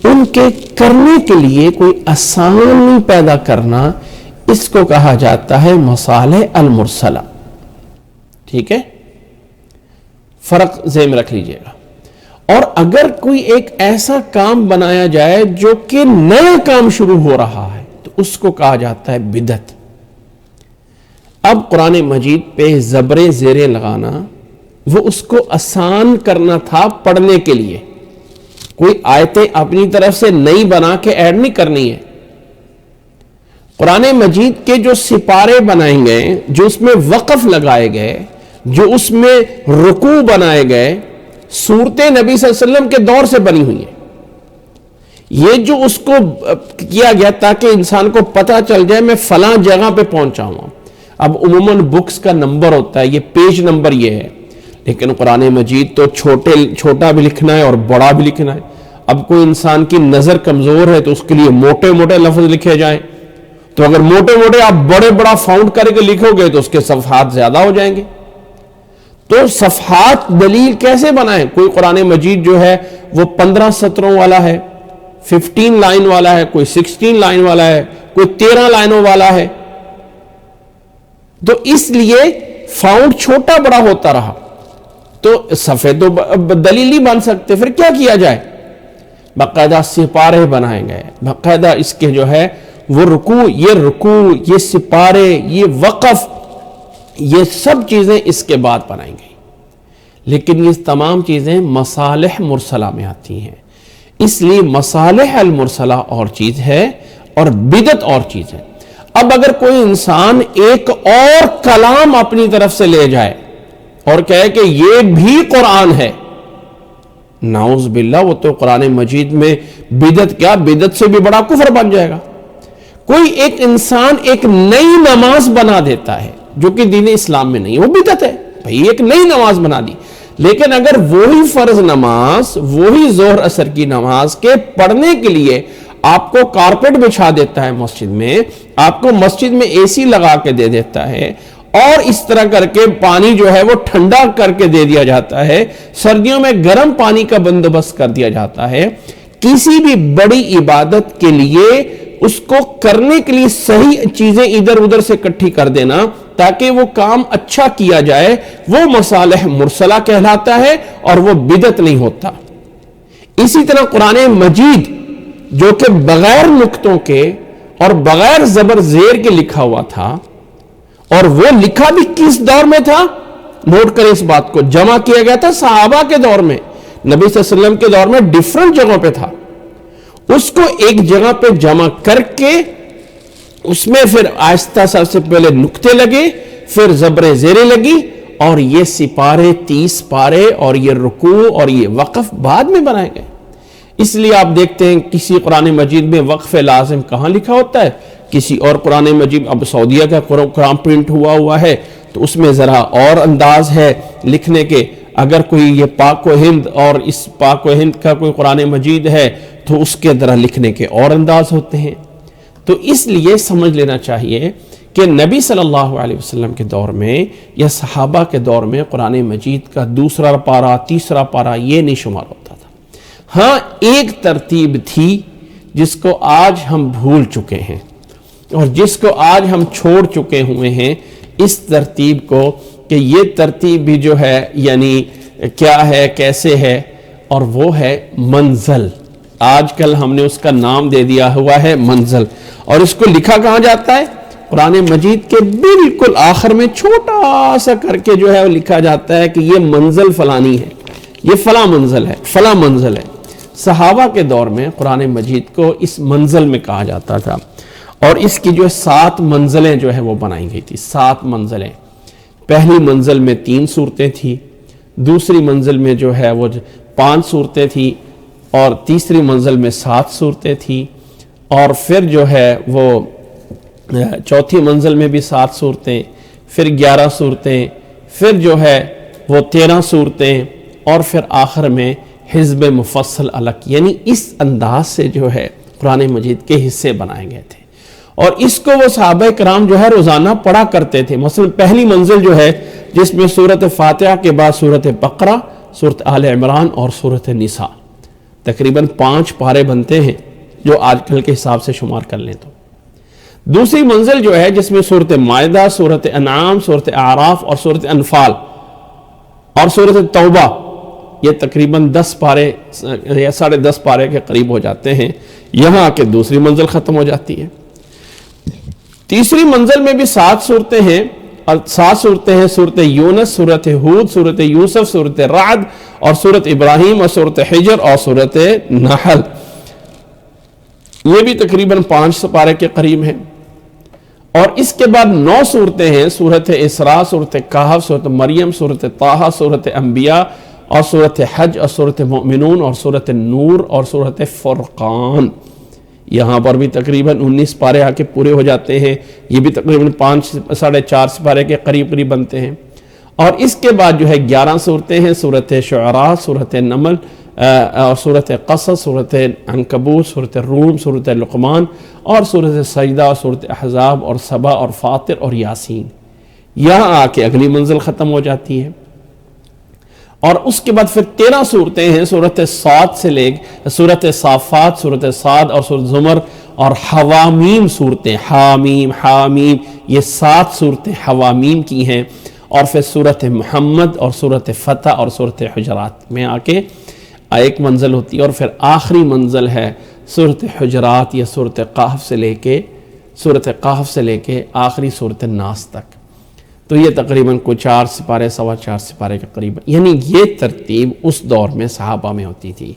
Speaker 2: ان کے کرنے کے لیے کوئی آسانی پیدا کرنا, اس کو کہا جاتا ہے مصالح المرسلہ. ٹھیک ہے, فرق ذہن میں رکھ لیجئے گا. اور اگر کوئی ایک ایسا کام بنایا جائے جو کہ نیا کام شروع ہو رہا ہے, تو اس کو کہا جاتا ہے بدعت. اب قرآن مجید پہ زبر زیریں لگانا وہ اس کو آسان کرنا تھا پڑھنے کے لیے. کوئی آیتیں اپنی طرف سے نئی بنا کے ایڈ نہیں کرنی ہے. قرآن مجید کے جو سپارے بنائے گئے, جو اس میں وقف لگائے گئے, جو اس میں رکوع بنائے گئے, صورتیں نبی صلی اللہ علیہ وسلم کے دور سے بنی ہوئی ہیں. یہ جو اس کو کیا گیا تاکہ انسان کو پتہ چل جائے میں فلاں جگہ پہ پہنچا ہوں. اب عموماً بکس کا نمبر ہوتا ہے, یہ پیج نمبر یہ ہے, لیکن قرآن مجید تو چھوٹا بھی لکھنا ہے اور بڑا بھی لکھنا ہے. اب کوئی انسان کی نظر کمزور ہے تو اس کے لیے موٹے موٹے لفظ لکھے جائیں، تو اگر موٹے موٹے آپ بڑے بڑا فاؤنٹ کر کے لکھو گے تو اس کے صفحات زیادہ ہو جائیں گے. تو صفحات دلیل کیسے بنائیں؟ کوئی قرآن مجید جو ہے وہ 15 سطروں والا ہے، 15 لائن والا ہے، کوئی 16 لائن والا ہے، کوئی 13 لائنوں والا ہے، تو اس لیے فاؤنٹ چھوٹا بڑا ہوتا رہا تو صفحے تو دلیل نہیں بن سکتے. پھر کیا کیا جائے؟ باقاعدہ سپارے بنائے گئے، باقاعدہ اس کے جو ہے وہ رکوع، یہ سپارے، یہ وقف، یہ سب چیزیں اس کے بعد بنائی گئی. لیکن یہ تمام چیزیں مصالح مرسلہ میں آتی ہیں، اس لیے مصالح المرسلہ اور چیز ہے اور بدعت اور چیز ہے. اب اگر کوئی انسان ایک اور کلام اپنی طرف سے لے جائے اور کہے کہ یہ بھی قرآن ہے، نعوذ باللہ، وہ تو قرآن مجید میں بدعت کیا، بدعت سے بھی بڑا کفر بن جائے گا. کوئی ایک انسان ایک نئی نماز بنا دیتا ہے جو کہ دین اسلام میں نہیں، وہ بدعت ہے. بھئی ایک نئی نماز بنا دی، لیکن اگر وہی فرض نماز، وہی ظہر عصر کی نماز کے پڑھنے کے لیے آپ کو کارپیٹ بچھا دیتا ہے مسجد میں، آپ کو مسجد میں اے سی لگا کے دے دیتا ہے، اور اس طرح کر کے پانی جو ہے وہ ٹھنڈا کر کے دے دیا جاتا ہے، سردیوں میں گرم پانی کا بندوبست کر دیا جاتا ہے، کسی بھی بڑی عبادت کے لیے اس کو کرنے کے لیے صحیح چیزیں ادھر ادھر سے اکٹھی کر دینا تاکہ وہ کام اچھا کیا جائے، وہ مصالح مرسلہ کہلاتا ہے اور وہ بدعت نہیں ہوتا. اسی طرح قرآن مجید جو کہ بغیر نقطوں کے اور بغیر زبر زیر کے لکھا ہوا تھا، اور وہ لکھا بھی کس دور میں تھا؟ نوٹ کریں اس بات کو، جمع کیا گیا تھا صحابہ کے دور میں، نبی صلی اللہ علیہ وسلم کے دور میں ڈیفرنٹ جگہوں پہ تھا. اس کو ایک جگہ پہ جمع کر کے اس میں پھر آہستہ سب سے پہلے نقطے لگے، پھر زبر زیریں لگی، اور یہ سپارے 30 پارے اور یہ رکوع اور یہ وقف بعد میں بنائے گئے. اس لیے آپ دیکھتے ہیں کسی قرآن مجید میں وقف لازم کہاں لکھا ہوتا ہے، کسی اور قرآن مجید، اب سعودیہ کا قرآن پرنٹ ہوا ہے تو اس میں ذرا اور انداز ہے لکھنے کے. اگر کوئی یہ پاک و ہند اور اس پاک و ہند کا کوئی قرآن مجید ہے تو اس کے ذرا لکھنے کے اور انداز ہوتے ہیں. تو اس لیے سمجھ لینا چاہیے کہ نبی صلی اللہ علیہ وسلم کے دور میں یا صحابہ کے دور میں قرآن مجید کا دوسرا پارہ، تیسرا پارہ یہ نہیں شمار ہوتا تھا. ہاں ایک ترتیب تھی جس کو آج ہم بھول چکے ہیں اور جس کو آج ہم چھوڑ چکے ہوئے ہیں اس ترتیب کو، کہ یہ ترتیب بھی جو ہے یعنی کیا ہے، کیسے ہے، اور وہ ہے منزل. آج کل ہم نے اس کا نام دے دیا ہوا ہے منزل، اور اس کو لکھا کہاں جاتا ہے؟ قرآن مجید کے بالکل آخر میں چھوٹا سا کر کے جو ہے وہ لکھا جاتا ہے کہ یہ منزل فلانی ہے، یہ فلاں منزل ہے، فلاں منزل ہے. صحابہ کے دور میں قرآن مجید کو اس منزل میں کہا جاتا تھا، اور اس کی جو 7 منزلیں جو ہے وہ بنائی گئی تھی. 7 منزلیں. پہلی منزل میں 3 صورتیں تھی، دوسری منزل میں جو ہے وہ 5 صورتیں تھی، اور تیسری منزل میں 7 صورتیں تھی، اور پھر جو ہے وہ چوتھی منزل میں بھی 7 صورتیں، پھر 11 صورتیں، پھر جو ہے وہ 13 صورتیں، اور پھر آخر میں حزب مفصل الگ. یعنی اس انداز سے جو ہے قرآن مجید کے حصے بنائے گئے تھے، اور اس کو وہ صحابہ کرام جو ہے روزانہ پڑھا کرتے تھے. مثلا پہلی منزل جو ہے جس میں سورۃ فاتحہ کے بعد سورۃ بقرہ، سورۃ آل عمران اور سورۃ نساء، تقریباً 5 پارے بنتے ہیں جو آج کل کے حساب سے شمار کر لیں تو. دوسری منزل جو ہے جس میں سورۃ مائدہ، سورۃ انعام، سورۃ اعراف اور سورۃ انفال اور سورۃ توبہ، یہ تقریباً 10 پارے یا 10.5 پارے کے قریب ہو جاتے ہیں. یہاں آ کے دوسری منزل ختم ہو جاتی ہے. تیسری منزل میں بھی 7 صورتیں ہیں، اور 7 صورتیں ہیں سورۃ یونس، سورۃ ہود، سورۃ یوسف، سورۃ رعد اور سورۃ ابراہیم اور سورۃ حجر اور سورۃ نحل. یہ بھی تقریباً 5 پارے کے قریب ہیں. اور اس کے بعد 9 صورتیں ہیں، سورۃ اسراء، سورۃ کہف، سورۃ مریم، سورۃ طٰہٰ، سورۃ انبیاء اور سورۃ حج اور سورۃ مؤمنون اور سورۃ نور اور سورۃ فرقان. یہاں پر بھی تقریباً 19 پارے آ کے پورے ہو جاتے ہیں. یہ بھی تقریباً 4.5 پارے کے قریب بنتے ہیں. اور اس کے بعد جو ہے 11 صورتیں ہیں، سورۃ شعراء، سورۃ نمل، اور صورت قصص، صورت عنکبوت، صورت روم، صورت لقمان اور صورت سجدہ اور صورت احزاب اور سبا اور فاطر اور یاسین، یہاں آ کے اگلی منزل ختم ہو جاتی ہے۔ اور اس کے بعد پھر 13 صورتیں ہیں صورت صاد سے لے صورت صافات، صورت صاد اور صورت زمر اور حوامیم صورتیں، حامیم حامیم، یہ 7 صورتیں حوامیم کی ہیں، اور پھر صورت محمد اور صورت فتح اور صورت حجرات میں آ کے ایک منزل ہوتی ہے، اور پھر آخری منزل ہے صورت حجرات یا صورت قہف سے لے کے آخری صورت ناس تک۔ تو یہ تقریباً کوئی 4 سپارے، 4.25 سپارے کے قریب، یعنی یہ ترتیب اس دور میں صحابہ میں ہوتی تھی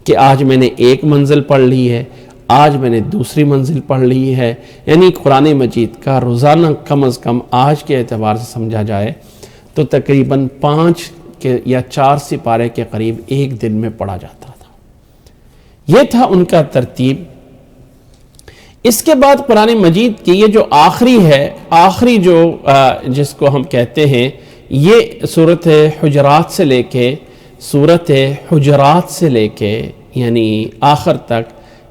Speaker 2: کہ آج میں نے ایک منزل پڑھ لی ہے، آج میں نے دوسری منزل پڑھ لی ہے، یعنی قرآن مجید کا روزانہ کم از کم آج کے اعتبار سے سمجھا جائے تو تقریباً 5 یا 4 سپارے کے قریب ایک دن میں پڑھا جاتا تھا۔ یہ تھا ان کا ترتیب۔ اس کے بعد قرآن مجید کی یہ جو آخری جو جس کو ہم کہتے ہیں، یہ صورت حجرات سے لے کے یعنی آخر تک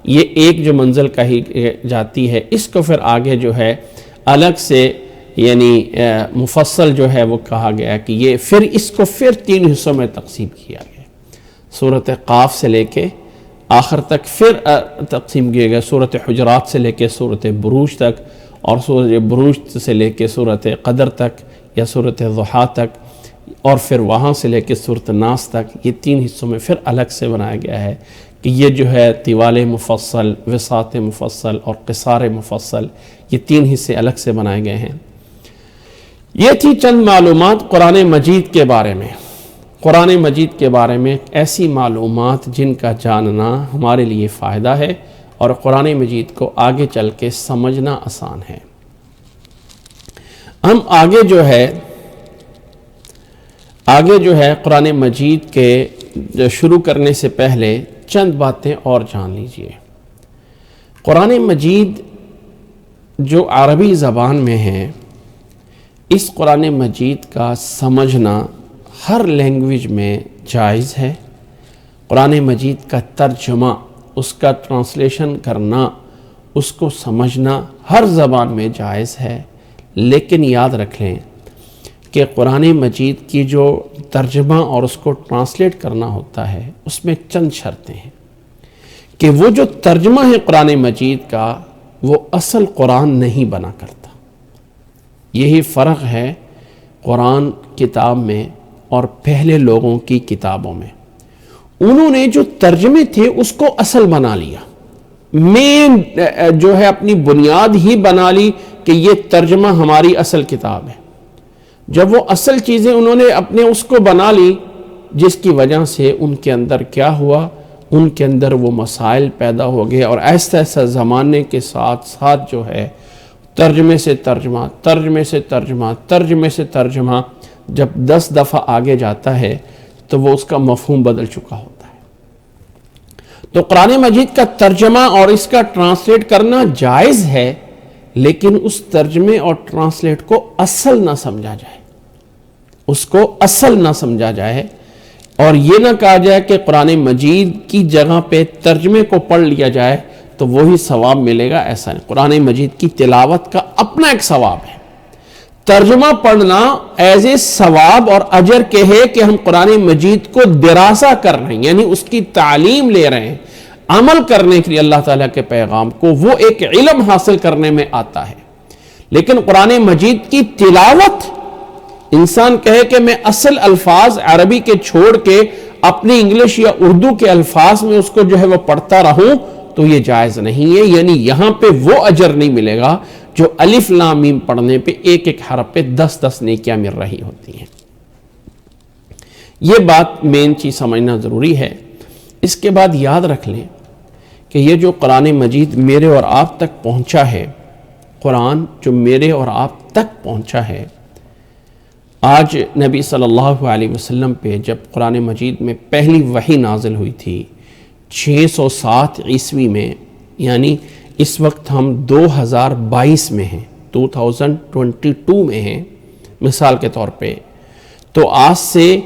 Speaker 2: یہ ایک جو منزل کہی جاتی ہے، اس کو پھر آگے جو ہے الگ سے یعنی مفصل جو ہے وہ کہا گیا کہ یہ اس کو 3 حصوں میں تقسیم کیا گیا، صورت قاف سے لے کے آخر تک پھر تقسیم کیا گیا، صورت حجرات سے لے کے صورت بروج تک، اور صورت بروج سے لے کے صورت قدر تک یا صورت ضحیٰ تک، اور پھر وہاں سے لے کے صورت ناس تک، یہ 3 حصوں میں پھر الگ سے بنایا گیا ہے کہ یہ جو ہے طوال مفصل، وسعت مفصل اور قصار مفصل، یہ 3 حصے الگ سے بنائے گئے ہیں۔ یہ تھی چند معلومات قرآن مجید کے بارے میں۔ قرآن مجید کے بارے میں ایسی معلومات جن کا جاننا ہمارے لیے فائدہ ہے اور قرآن مجید کو آگے چل کے سمجھنا آسان ہے۔ ہم آگے جو ہے قرآن مجید کے شروع کرنے سے پہلے چند باتیں اور جان لیجئے۔ قرآن مجید جو عربی زبان میں ہے، اس قرآن مجید کا سمجھنا ہر لینگویج میں جائز ہے۔ قرآن مجید کا ترجمہ، اس کا ٹرانسلیشن کرنا، اس کو سمجھنا ہر زبان میں جائز ہے، لیکن یاد رکھ لیں کہ قرآن مجید کی جو ترجمہ اور اس کو ٹرانسلیٹ کرنا ہوتا ہے، اس میں چند شرطیں ہیں کہ وہ جو ترجمہ ہے قرآن مجید کا، وہ اصل قرآن نہیں بنا کرتا۔ یہی فرق ہے قرآن کتاب میں اور پہلے لوگوں کی کتابوں میں۔ انہوں نے جو ترجمے تھے اس کو اصل بنا لیا، مین جو ہے اپنی بنیاد ہی بنا لی کہ یہ ترجمہ ہماری اصل کتاب ہے۔ جب وہ اصل چیزیں انہوں نے اپنے اس کو بنا لی، جس کی وجہ سے ان کے اندر کیا ہوا، ان کے اندر وہ مسائل پیدا ہو گئے، اور ایسا ایسا زمانے کے ساتھ ساتھ جو ہے ترجمے سے ترجمہ جب 10 دفعہ آگے جاتا ہے تو وہ اس کا مفہوم بدل چکا ہوتا ہے۔ تو قرآن مجید کا ترجمہ اور اس کا ٹرانسلیٹ کرنا جائز ہے، لیکن اس ترجمے اور ٹرانسلیٹ کو اصل نہ سمجھا جائے، اور یہ نہ کہا جائے کہ قرآن مجید کی جگہ پہ ترجمے کو پڑھ لیا جائے تو وہی ثواب ملے گا، ایسا نہیں۔ قرآن مجید کی تلاوت کا اپنا ایک ثواب ہے، ترجمہ پڑھنا ایز اے ثواب اور اجر کے ہے کہ ہم قرآن مجید کو دراسہ کر رہے ہیں، یعنی اس کی تعلیم لے رہے ہیں، عمل کرنے کے لیے اللہ تعالیٰ کے پیغام کو، وہ ایک علم حاصل کرنے میں آتا ہے۔ لیکن قرآن مجید کی تلاوت، انسان کہے کہ میں اصل الفاظ عربی کے چھوڑ کے اپنی انگلش یا اردو کے الفاظ میں اس کو جو ہے وہ پڑھتا رہوں، تو یہ جائز نہیں ہے، یعنی یہاں پہ وہ اجر نہیں ملے گا جو الف لام میم پڑھنے پہ ایک حرف پہ 10 نیکیاں مل رہی ہوتی ہیں۔ یہ بات مین چیز سمجھنا ضروری ہے۔ اس کے بعد یاد رکھ لیں کہ یہ جو قرآن مجید میرے اور آپ تک پہنچا ہے، قرآن جو میرے اور آپ تک پہنچا ہے، آج نبی صلی اللہ علیہ وسلم پہ جب قرآن مجید میں پہلی وحی نازل ہوئی تھی 607 عیسوی میں، یعنی اس وقت ہم 2022 میں ہیں، 2022 میں ہیں مثال کے طور پہ، تو آج سے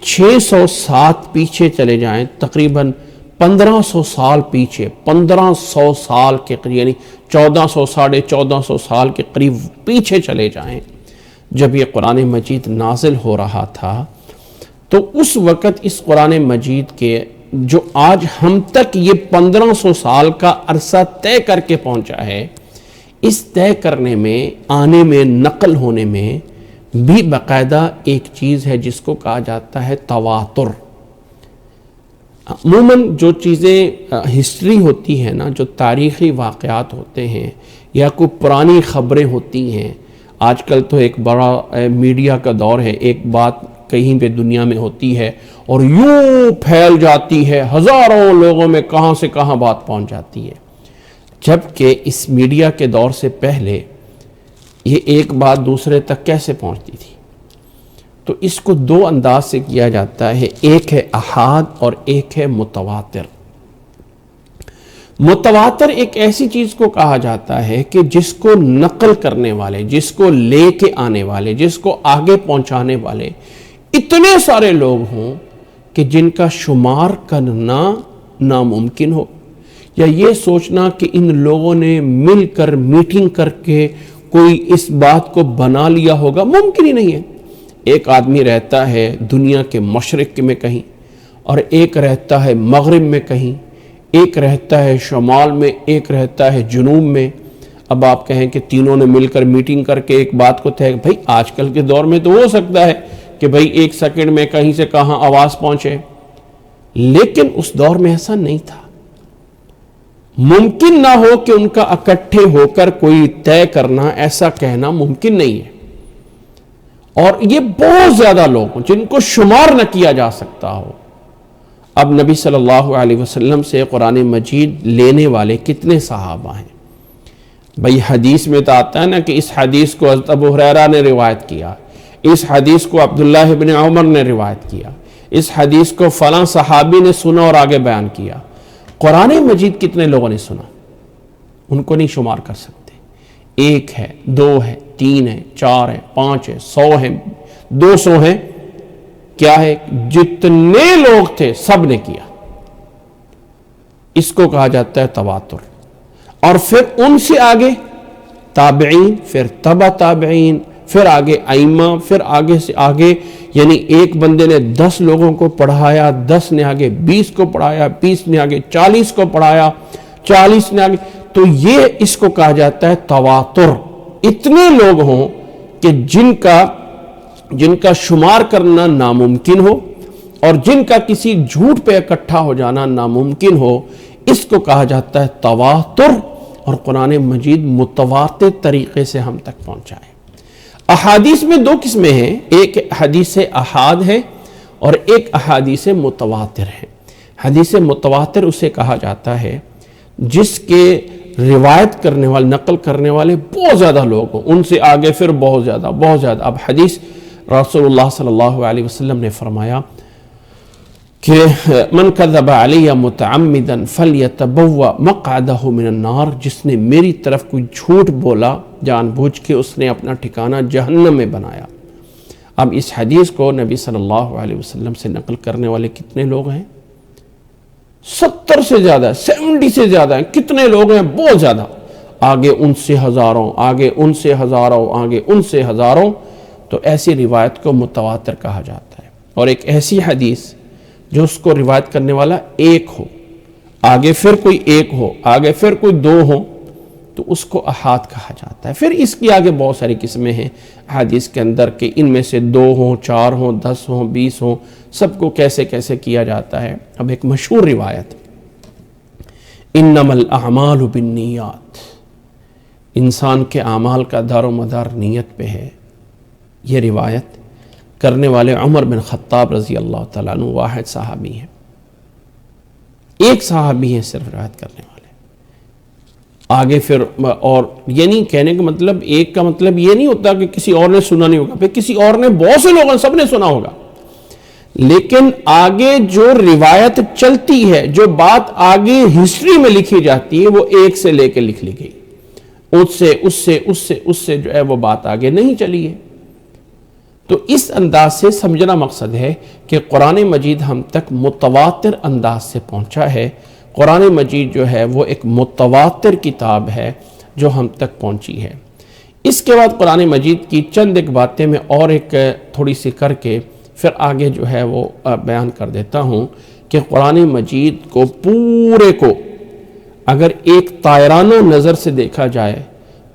Speaker 2: 607 پیچھے چلے جائیں، تقریباً 1500 سال پیچھے، 1500 سال کے قریب، یعنی 1400 ساڑھے 1400 سال کے قریب پیچھے چلے جائیں، جب یہ قرآن مجید نازل ہو رہا تھا، تو اس وقت اس قرآن مجید کے جو آج ہم تک یہ 1500 سال کا عرصہ طے کر کے پہنچا ہے، اس طے کرنے میں، آنے میں، نقل ہونے میں بھی باقاعدہ ایک چیز ہے جس کو کہا جاتا ہے تواتر۔ عموماً جو چیزیں ہسٹری ہوتی ہیں نا، جو تاریخی واقعات ہوتے ہیں یا کوئی پرانی خبریں ہوتی ہیں، آج کل تو ایک بڑا میڈیا کا دور ہے، ایک بات کہیں پہ دنیا میں ہوتی ہے اور یوں پھیل جاتی ہے، ہزاروں لوگوں میں کہاں سے کہاں بات پہنچ جاتی ہے، جبکہ اس میڈیا کے دور سے پہلے یہ ایک بات دوسرے تک کیسے پہنچتی تھی؟ تو اس کو دو انداز سے کیا جاتا ہے، ایک ہے احاد اور ایک ہے متواتر۔ متواتر ایک ایسی چیز کو کہا جاتا ہے کہ جس کو نقل کرنے والے، جس کو لے کے آنے والے، جس کو آگے پہنچانے والے اتنے سارے لوگ ہوں کہ جن کا شمار کرنا ناممکن ہو، یا یہ سوچنا کہ ان لوگوں نے مل کر میٹنگ کر کے کوئی اس بات کو بنا لیا ہوگا، ممکن ہی نہیں ہے۔ ایک آدمی رہتا ہے دنیا کے مشرق میں کہیں، اور ایک رہتا ہے مغرب میں کہیں، ایک رہتا ہے شمال میں، ایک رہتا ہے جنوب میں۔ اب آپ کہیں کہ تینوں نے مل کر میٹنگ کر کے ایک بات کو طے، بھائی آج کل کے دور میں تو ہو سکتا ہے کہ بھائی ایک سیکنڈ میں کہیں سے کہاں آواز پہنچے، لیکن اس دور میں ایسا نہیں تھا۔ ممکن نہ ہو کہ ان کا اکٹھے ہو کر کوئی طے کرنا، ایسا کہنا ممکن نہیں ہے، اور یہ بہت زیادہ لوگ ہیں جن کو شمار نہ کیا جا سکتا ہو۔ اب نبی صلی اللہ علیہ وسلم سے قرآن مجید لینے والے کتنے صحابہ ہیں؟ بھئی حدیث میں تو آتا ہے نا کہ اس حدیث کو حضرت ابو ہریرہ نے روایت کیا، اس حدیث کو عبداللہ ابن عمر نے روایت کیا، اس حدیث کو فلاں صحابی نے سنا اور آگے بیان کیا۔ قرآن مجید کتنے لوگوں نے سنا؟ ان کو نہیں شمار کر سکتے۔ ایک ہے، دو ہے، تین ہے، چار ہے، پانچ ہے، 100 ہے، 200 ہے، کیا ہے؟ جتنے لوگ تھے سب نے کیا۔ اس کو کہا جاتا ہے تواتر۔ اور پھر ان سے آگے تابعین، پھر تبع تابعین، پھر آگے ائمہ، پھر آگے سے آگے، یعنی ایک بندے نے 10 لوگوں کو پڑھایا، 10 نے آگے 20 کو پڑھایا، 20 نے آگے 40 کو پڑھایا، 40 نے آگے، تو یہ اس کو کہا جاتا ہے تواتر۔ اتنے لوگ ہوں کہ جن کا شمار کرنا ناممکن ہو اور جن کا کسی جھوٹ پہ اکٹھا ہو جانا ناممکن ہو، اس کو کہا جاتا ہے تواتر۔ اور قرآن مجید متواتر طریقے سے ہم تک پہنچا ہے۔ احادیث میں 2 قسمیں ہیں، ایک حدیث احاد ہے اور ایک احادیث متواتر ہے۔ حدیث متواتر اسے کہا جاتا ہے جس کے روایت کرنے والے، نقل کرنے والے بہت زیادہ لوگ ہوں، ان سے آگے پھر بہت زیادہ۔ اب حدیث رسول اللہ صلی اللہ علیہ وسلم نے فرمایا کہ من کذب علی متعمدا فلیتبوأ مقعدہ من النار، جس نے میری طرف کوئی جھوٹ بولا جان بوجھ کے، اس نے اپنا ٹھکانہ جہنم میں بنایا۔ اب اس حدیث کو نبی صلی اللہ علیہ وسلم سے نقل کرنے والے کتنے لوگ ہیں؟ 70 سے زیادہ، 70 سے زیادہ ہیں۔ کتنے لوگ ہیں؟ بہت زیادہ۔ آگے ان سے ہزاروں، آگے ان سے ہزاروں، آگے ان سے ہزاروں۔ تو ایسی روایت کو متواتر کہا جاتا ہے۔ اور ایک ایسی حدیث جو اس کو روایت کرنے والا ایک ہو، آگے پھر کوئی ایک ہو، آگے پھر کوئی 2 ہو، تو اس کو احاد کہا جاتا ہے۔ پھر اس کی آگے بہت ساری قسمیں ہیں حدیث کے اندر کہ ان میں سے 2 ہوں، 4 ہوں، 10 ہوں، 20 ہوں، سب کو کیسے کیسے کیا جاتا ہے۔ اب ایک مشہور روایت، انما الاعمال بالنیات، انسان کے اعمال کا دار و مدار نیت پہ ہے۔ یہ روایت کرنے والے عمر بن خطاب رضی اللہ تعالیٰ عنہ واحد صحابی ہیں، ایک صحابی ہیں صرف روایت کرنے والے۔ آگے پھر، اور یہ نہیں کہنے کا مطلب، ایک کا مطلب یہ نہیں ہوتا کہ کسی اور نے سنا نہیں ہوگا، پھر کسی اور نے، بہت سے لوگوں سب نے سنا ہوگا، لیکن آگے جو روایت چلتی ہے، جو بات آگے ہسٹری میں لکھی جاتی ہے، وہ ایک سے لے کے لکھ لی گئی، اس سے جو ہے وہ بات آگے نہیں چلی ہے۔ تو اس انداز سے سمجھنا مقصد ہے کہ قرآن مجید ہم تک متواتر انداز سے پہنچا ہے. قرآن مجید جو ہے وہ ایک متواتر کتاب ہے جو ہم تک پہنچی ہے. اس کے بعد قرآن مجید کی چند ایک باتیں میں اور ایک تھوڑی سی کر کے پھر آگے جو ہے وہ بیان کر دیتا ہوں کہ قرآن مجید کو پورے کو اگر ایک طائرانہ نظر سے دیکھا جائے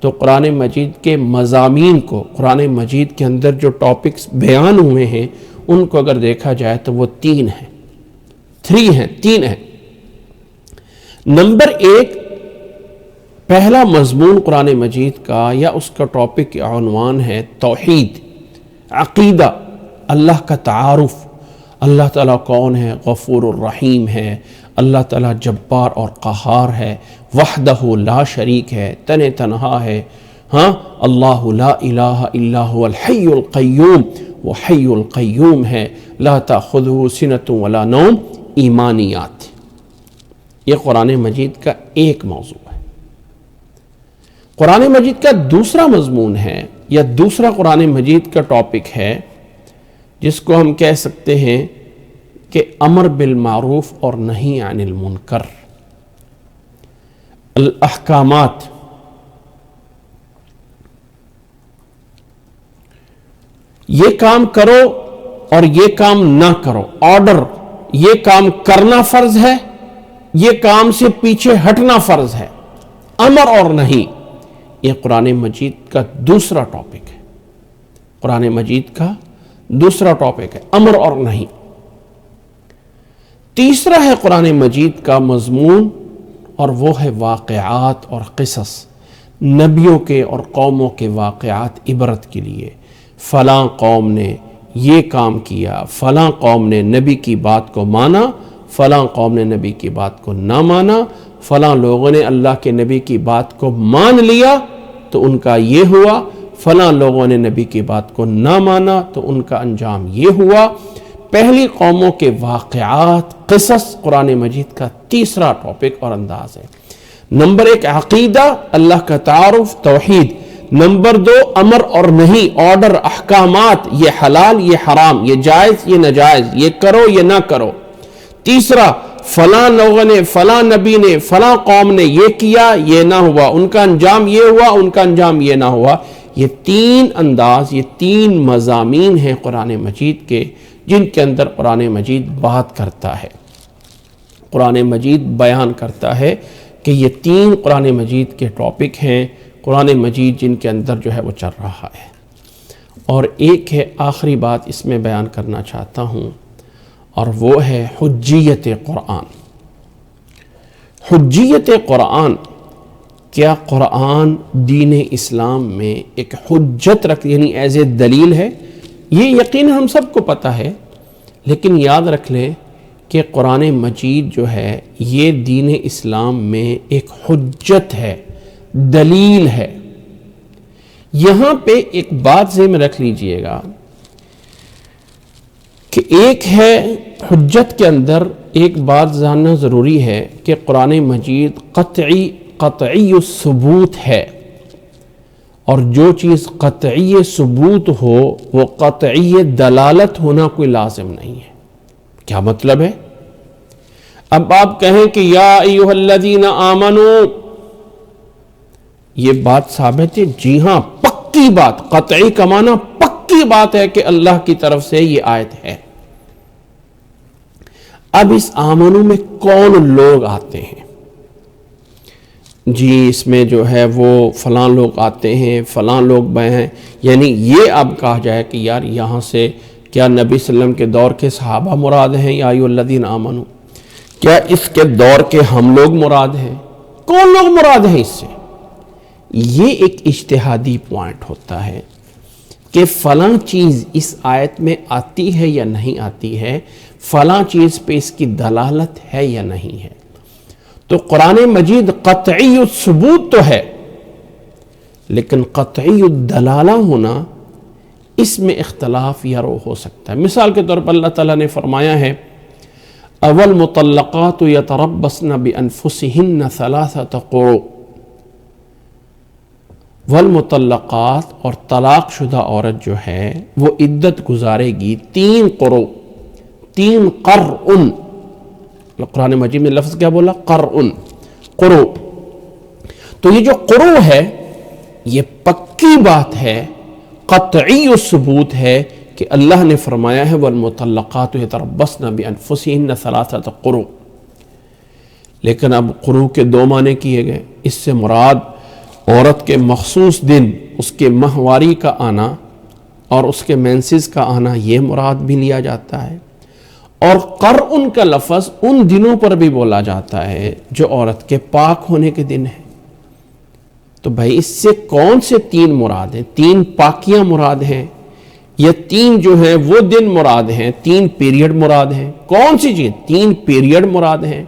Speaker 2: تو قرآن مجید کے مضامین کو، قرآن مجید کے اندر جو ٹاپکس بیان ہوئے ہیں ان کو اگر دیکھا جائے تو وہ تین ہیں. نمبر 1، پہلا مضمون قرآن مجید کا یا اس کا ٹاپک یا عنوان ہے توحید، عقیدہ، اللہ کا تعارف. اللہ تعالیٰ کون ہے؟ غفور الرحیم ہے. اللہ تعالیٰ جبار اور قہار ہے، وحدہ لا شریک ہے، تنہا ہے. اللہ لا الہ الا هو الحی القیوم، وہ حی القیوم ہے. لا تأخذہ سنۃ ولا نوم. ایمانیات، یہ قرآن مجید کا ایک موضوع ہے. قرآن مجید کا دوسرا مضمون ہے یا دوسرا قرآن مجید کا ٹاپک ہے جس کو ہم کہہ سکتے ہیں کہ امر بالمعروف اور نہی عن المنکر، الاحکامات. یہ کام کرو اور یہ کام نہ کرو، آرڈر. یہ کام کرنا فرض ہے، یہ کام سے پیچھے ہٹنا فرض ہے. امر اور نہیں، یہ قرآن مجید کا دوسرا ٹاپک ہے. قرآن مجید کا دوسرا ٹاپک ہے امر اور نہیں. تیسرا ہے قرآن مجید کا مضمون اور وہ ہے واقعات اور قصص، نبیوں کے اور قوموں کے واقعات عبرت کے لیے. فلاں قوم نے یہ کام کیا، فلاں قوم نے نبی کی بات کو مانا، فلاں قوم نے نبی کی بات کو نہ مانا، فلاں لوگوں نے اللہ کے نبی کی بات کو مان لیا تو ان کا یہ ہوا، فلاں لوگوں نے نبی کی بات کو نہ مانا تو ان کا انجام یہ ہوا. پہلی قوموں کے واقعات، قصص قرآن مجید کا تیسرا ٹاپک اور انداز ہے. نمبر 1 عقیدہ، اللہ کا تعارف، توحید. نمبر 2 امر اور نہیں، آرڈر، احکامات، یہ حلال یہ حرام، یہ جائز یہ ناجائز، یہ کرو یہ نہ کرو. تیسرا فلاں لوگوں نے، فلاں نبی نے، فلاں قوم نے یہ کیا، یہ نہ ہوا، ان کا انجام یہ ہوا، ان کا انجام یہ نہ ہوا. یہ 3 انداز، یہ 3 مضامین ہیں قرآن مجید کے جن کے اندر قرآن مجید بات کرتا ہے، قرآن مجید بیان کرتا ہے کہ یہ 3 قرآن مجید کے ٹاپک ہیں قرآن مجید جن کے اندر جو ہے وہ چل رہا ہے. اور ایک ہے آخری بات اس میں بیان کرنا چاہتا ہوں اور وہ ہے حجیت قرآن. حجیت قرآن، کیا قرآن دین اسلام میں ایک حجت یعنی ایز اے دلیل ہے؟ یہ یقین ہم سب کو پتہ ہے، لیکن یاد رکھ لیں کہ قرآن مجید جو ہے یہ دین اسلام میں ایک حجت ہے، دلیل ہے. یہاں پہ ایک بات ذہن میں رکھ لیجئے گا کہ ایک ہے حجت کے اندر ایک بات جاننا ضروری ہے کہ قرآن مجید قطعی ثبوت ہے، اور جو چیز قطعی ثبوت ہو وہ قطعی دلالت ہونا کوئی لازم نہیں ہے. کیا مطلب ہے؟ اب آپ کہیں کہ یا ایھا الذین آمنوا، یہ بات ثابت ہے، جی ہاں پکی بات، قطعی کا معنی پکی بات ہے کہ اللہ کی طرف سے یہ آیت ہے. اب اس آمنو میں کون لوگ آتے ہیں؟ جی اس میں جو ہے وہ فلاں لوگ آتے ہیں، فلاں لوگ ہیں، یعنی یہ اب کہا جائے کہ یار یہاں سے کیا نبی صلی اللہ علیہ وسلم کے دور کے صحابہ مراد ہیں یا ایھا الذین آمنوا؟ کیا اس کے دور کے ہم لوگ مراد ہیں؟ کون لوگ مراد ہیں اس سے؟ یہ ایک اجتہادی پوائنٹ ہوتا ہے کہ فلاں چیز اس آیت میں آتی ہے یا نہیں آتی ہے، فلاں چیز پہ اس کی دلالت ہے یا نہیں ہے. تو قرآن مجید قطعی الثبوت تو ہے، لیکن قطعی الدلالہ ہونا اس میں اختلاف یا رو ہو سکتا ہے. مثال کے طور پر اللہ تعالیٰ نے فرمایا ہے والمطلقات یتربصن بانفسہن ثلاثۃ قروء. والمطلقات اور طلاق شدہ عورت جو ہے وہ عدت گزارے گی 3 قروء، 3 قرء. قرآن مجید میں لفظ کیا بولا؟ قرء، قروء. تو یہ جو قروء ہے یہ پکی بات ہے، قطعی ثبوت ہے کہ اللہ نے فرمایا ہے والمطلقات یتربصن بانفسہن 3 قروء. لیکن اب قروء کے 2 معنی کیے گئے. اس سے مراد عورت کے مخصوص دن اس کے ماہواری کا آنا اور اس کے مینسز کا آنا یہ مراد بھی لیا جاتا ہے. اور قرء کا لفظ ان دنوں پر بھی بولا جاتا ہے جو عورت کے پاک ہونے کے دن ہیں. تو بھائی اس سے کون سے 3 مراد ہیں؟ 3 پاکیاں مراد ہیں یا 3 جو ہیں وہ دن مراد ہیں؟ 3 پیریڈ مراد ہیں؟ کون سی چیز؟ 3 پیریڈ مراد ہیں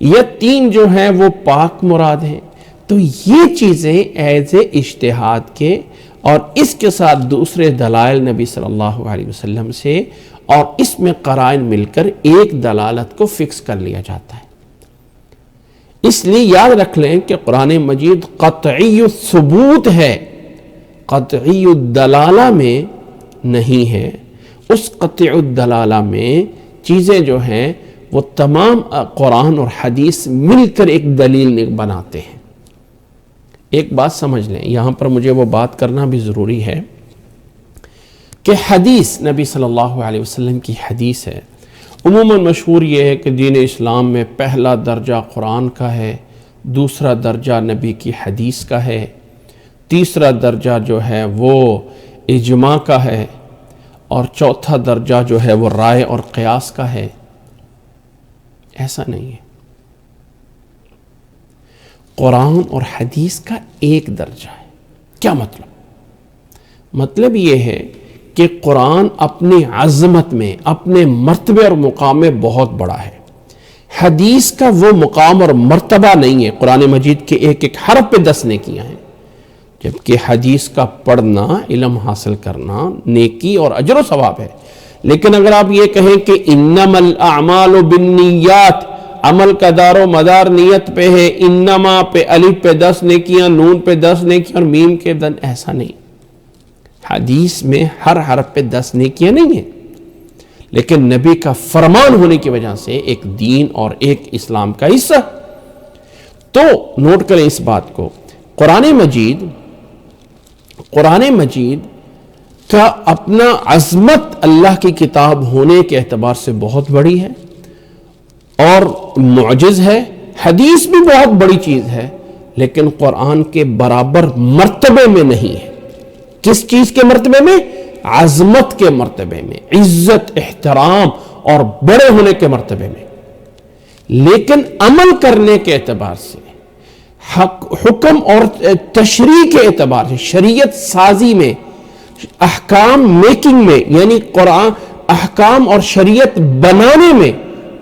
Speaker 2: یا 3 جو ہیں وہ پاک مراد ہیں؟ تو یہ چیزیں ایز اجتہاد کے اور اس کے ساتھ دوسرے دلائل نبی صلی اللہ علیہ وسلم سے اور اس میں قرائن مل کر ایک دلالت کو فکس کر لیا جاتا ہے. اس لیے یاد رکھ لیں کہ قرآن مجید قطعی ثبوت ہے، قطعی الدلالہ میں نہیں ہے. اس قطعی الدلالہ میں چیزیں جو ہیں وہ تمام قرآن اور حدیث مل کر ایک دلیل بناتے ہیں. ایک بات سمجھ لیں، یہاں پر مجھے وہ بات کرنا بھی ضروری ہے کہ حدیث نبی صلی اللہ علیہ وسلم کی حدیث ہے. عموماً مشہور یہ ہے کہ دین اسلام میں پہلا درجہ قرآن کا ہے، دوسرا درجہ نبی کی حدیث کا ہے، تیسرا درجہ جو ہے وہ اجماع کا ہے، اور چوتھا درجہ جو ہے وہ رائے اور قیاس کا ہے. ایسا نہیں ہے. قرآن اور حدیث کا ایک درجہ ہے. کیا مطلب؟ مطلب یہ ہے کہ قرآن اپنی عظمت میں، اپنے مرتبے اور مقام میں بہت بڑا ہے. حدیث کا وہ مقام اور مرتبہ نہیں ہے. قرآن مجید کے ایک ایک حرف پہ 10 نیکیاں ہیں، جبکہ حدیث کا پڑھنا، علم حاصل کرنا نیکی اور اجر و ثواب ہے. لیکن اگر آپ یہ کہیں کہ انما الاعمال بالنیات، عمل کا دار و مدار نیت پہ ہے، انما پہ الف پہ 10 نیکیاں، نون پہ 10 نیکیاں اور میم کے 10، ایسا نہیں. حدیث میں ہر حرف پہ 10 نیکیاں نہیں ہیں، لیکن نبی کا فرمان ہونے کی وجہ سے ایک دین اور ایک اسلام کا حصہ. تو نوٹ کریں اس بات کو، قرآن مجید کا اپنا عظمت اللہ کی کتاب ہونے کے اعتبار سے بہت بڑی ہے اور معجز ہے. حدیث بھی بہت بڑی چیز ہے، لیکن قرآن کے برابر مرتبے میں نہیں ہے. کس چیز کے مرتبے میں؟ عظمت کے مرتبے میں، عزت، احترام اور بڑے ہونے کے مرتبے میں. لیکن عمل کرنے کے اعتبار سے، حکم اور تشریع کے اعتبار سے، شریعت سازی میں، احکام میکنگ میں، یعنی قرآن احکام اور شریعت بنانے میں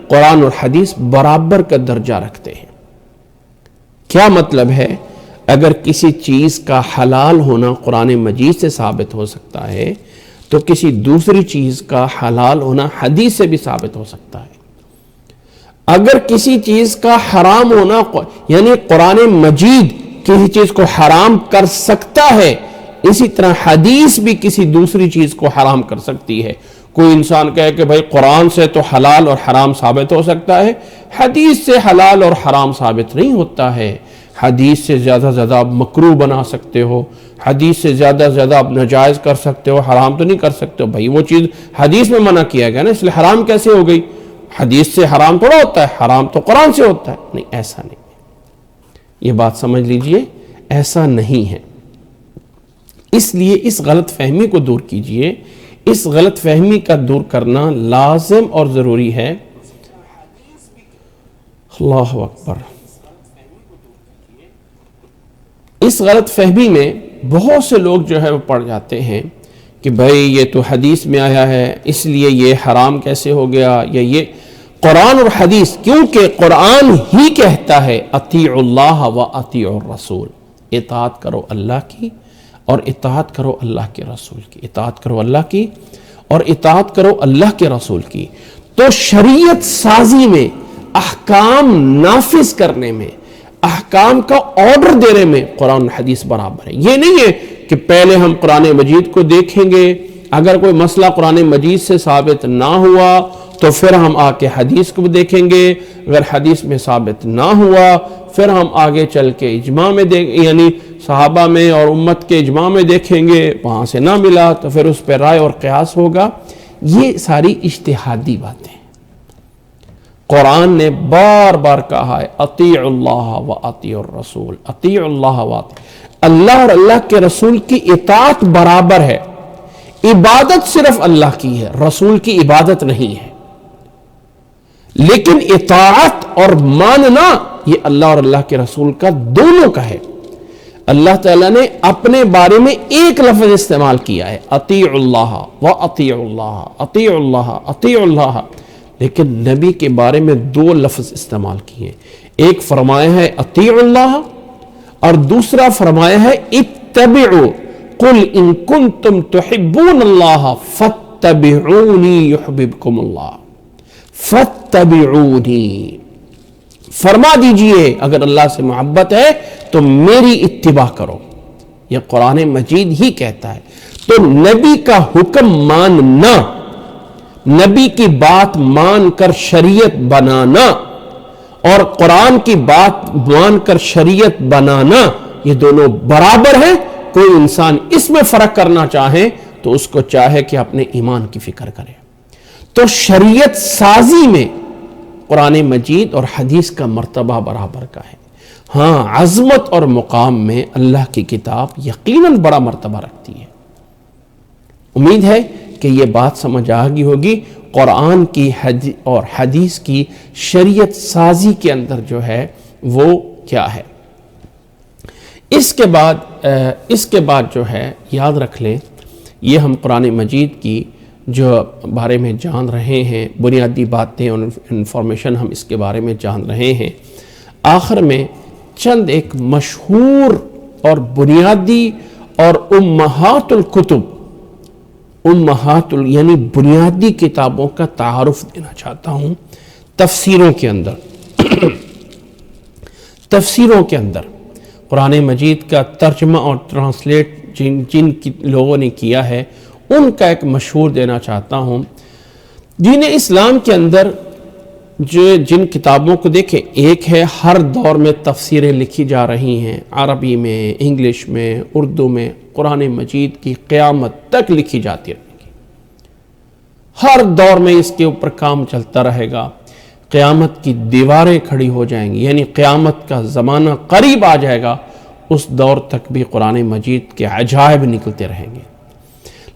Speaker 2: قرآن اور حدیث برابر کا درجہ رکھتے ہیں. کیا مطلب ہے؟ اگر کسی چیز کا حلال ہونا قرآن مجید سے ثابت ہو سکتا ہے تو کسی دوسری چیز کا حلال ہونا حدیث سے بھی ثابت ہو سکتا ہے. اگر کسی چیز کا حرام ہونا، یعنی قرآن مجید کسی چیز کو حرام کر سکتا ہے، اسی طرح حدیث بھی کسی دوسری چیز کو حرام کر سکتی ہے. کوئی انسان کہے کہ بھائی قرآن سے تو حلال اور حرام ثابت ہو سکتا ہے، حدیث سے حلال اور حرام ثابت نہیں ہوتا ہے. حدیث سے زیادہ زیادہ آپ مکروہ بنا سکتے ہو، حدیث سے زیادہ زیادہ آپ ناجائز کر سکتے ہو، حرام تو نہیں کر سکتے ہو. بھائی وہ چیز حدیث میں منع کیا گیا نا، اس لیے حرام کیسے ہو گئی؟ حدیث سے حرام تھوڑا ہوتا ہے، حرام تو قرآن سے ہوتا ہے. نہیں، ایسا نہیں ہے. یہ بات سمجھ لیجئے، ایسا نہیں ہے. اس لیے اس غلط فہمی کو دور کیجئے. اس غلط فہمی کا دور کرنا لازم اور ضروری ہے. اللہ اکبر. اس غلط فہمی میں بہت سے لوگ جو ہے وہ پڑ جاتے ہیں کہ بھئی یہ تو حدیث میں آیا ہے اس لیے یہ حرام کیسے ہو گیا، یا یہ قرآن اور حدیث، کیونکہ قرآن ہی کہتا ہے اطیعوا اللہ و اطیعوا الرسول، اطاعت کرو اللہ کی اور اطاعت کرو اللہ کے رسول کی، اطاعت کرو اللہ کی اور اطاعت کرو اللہ کے رسول کی. تو شریعت سازی میں، احکام نافذ کرنے میں، احکام کا آرڈر دینے میں قرآن حدیث برابر ہے۔ یہ نہیں ہے کہ پہلے ہم قرآن مجید کو دیکھیں گے، اگر کوئی مسئلہ قرآن مجید سے ثابت نہ ہوا تو پھر ہم آ کے حدیث کو دیکھیں گے، اگر حدیث میں ثابت نہ ہوا پھر ہم آگے چل کے اجماع میں یعنی صحابہ میں اور امت کے اجماع میں دیکھیں گے، وہاں سے نہ ملا تو پھر اس پہ رائے اور قیاس ہوگا۔ یہ ساری اجتہادی باتیں قرآن نے بار بار کہا ہے، اطیعوا اللہ و اطیعوا الرسول، اطیعوا اللہ و اللہ اور اللہ کے رسول کی اطاعت برابر ہے۔ عبادت صرف اللہ کی ہے، رسول کی عبادت نہیں ہے، لیکن اطاعت اور ماننا یہ اللہ اور اللہ کے رسول کا دونوں کا ہے۔ اللہ تعالیٰ نے اپنے بارے میں ایک لفظ استعمال کیا ہے، اطیعوا اللہ و اطیعوا اللہ، اطیعوا اللہ، اطیعوا اللہ، لیکن نبی کے بارے میں دو لفظ استعمال کیے، ایک فرمایا ہے اطیعوا اللہ اور دوسرا فرمایا ہے اتبعوا، قل ان کنتم تحبون اللہ فاتبعونی یحببکم اللہ، فاتبعونی، فرما دیجئے اگر اللہ سے محبت ہے تو میری اتباع کرو، یہ قرآن مجید ہی کہتا ہے۔ تو نبی کا حکم ماننا، نبی کی بات مان کر شریعت بنانا اور قرآن کی بات مان کر شریعت بنانا، یہ دونوں برابر ہیں۔ کوئی انسان اس میں فرق کرنا چاہے تو اس کو چاہے کہ اپنے ایمان کی فکر کرے۔ تو شریعت سازی میں قرآن مجید اور حدیث کا مرتبہ برابر کا ہے۔ ہاں، عظمت اور مقام میں اللہ کی کتاب یقیناً بڑا مرتبہ رکھتی ہے۔ امید ہے کہ یہ بات سمجھ آ گئی ہوگی قرآن کی اور حدیث کی شریعت سازی کے اندر جو ہے وہ کیا ہے۔ اس کے بعد جو ہے یاد رکھ لیں، یہ ہم قرآن مجید کی جو بارے میں جان رہے ہیں، بنیادی باتیں اور انفارمیشن ہم اس کے بارے میں جان رہے ہیں، آخر میں چند ایک مشہور اور بنیادی اور امہات الکتب، یعنی بنیادی کتابوں کا تعارف دینا چاہتا ہوں۔ تفسیروں کے اندر قرآن مجید کا ترجمہ اور ٹرانسلیٹ جن لوگوں نے کیا ہے ان کا ایک مشہور دینا چاہتا ہوں۔ دین اسلام کے اندر جن کتابوں کو دیکھیں، ایک ہے ہر دور میں تفسیریں لکھی جا رہی ہیں، عربی میں، انگلش میں، اردو میں، قرآن مجید کی قیامت تک لکھی جاتی رہے گی، ہر دور میں اس کے اوپر کام چلتا رہے گا، قیامت کی دیواریں کھڑی ہو جائیں گی، یعنی قیامت کا زمانہ قریب آ جائے گا، اس دور تک بھی قرآن مجید کے عجائب نکلتے رہیں گے۔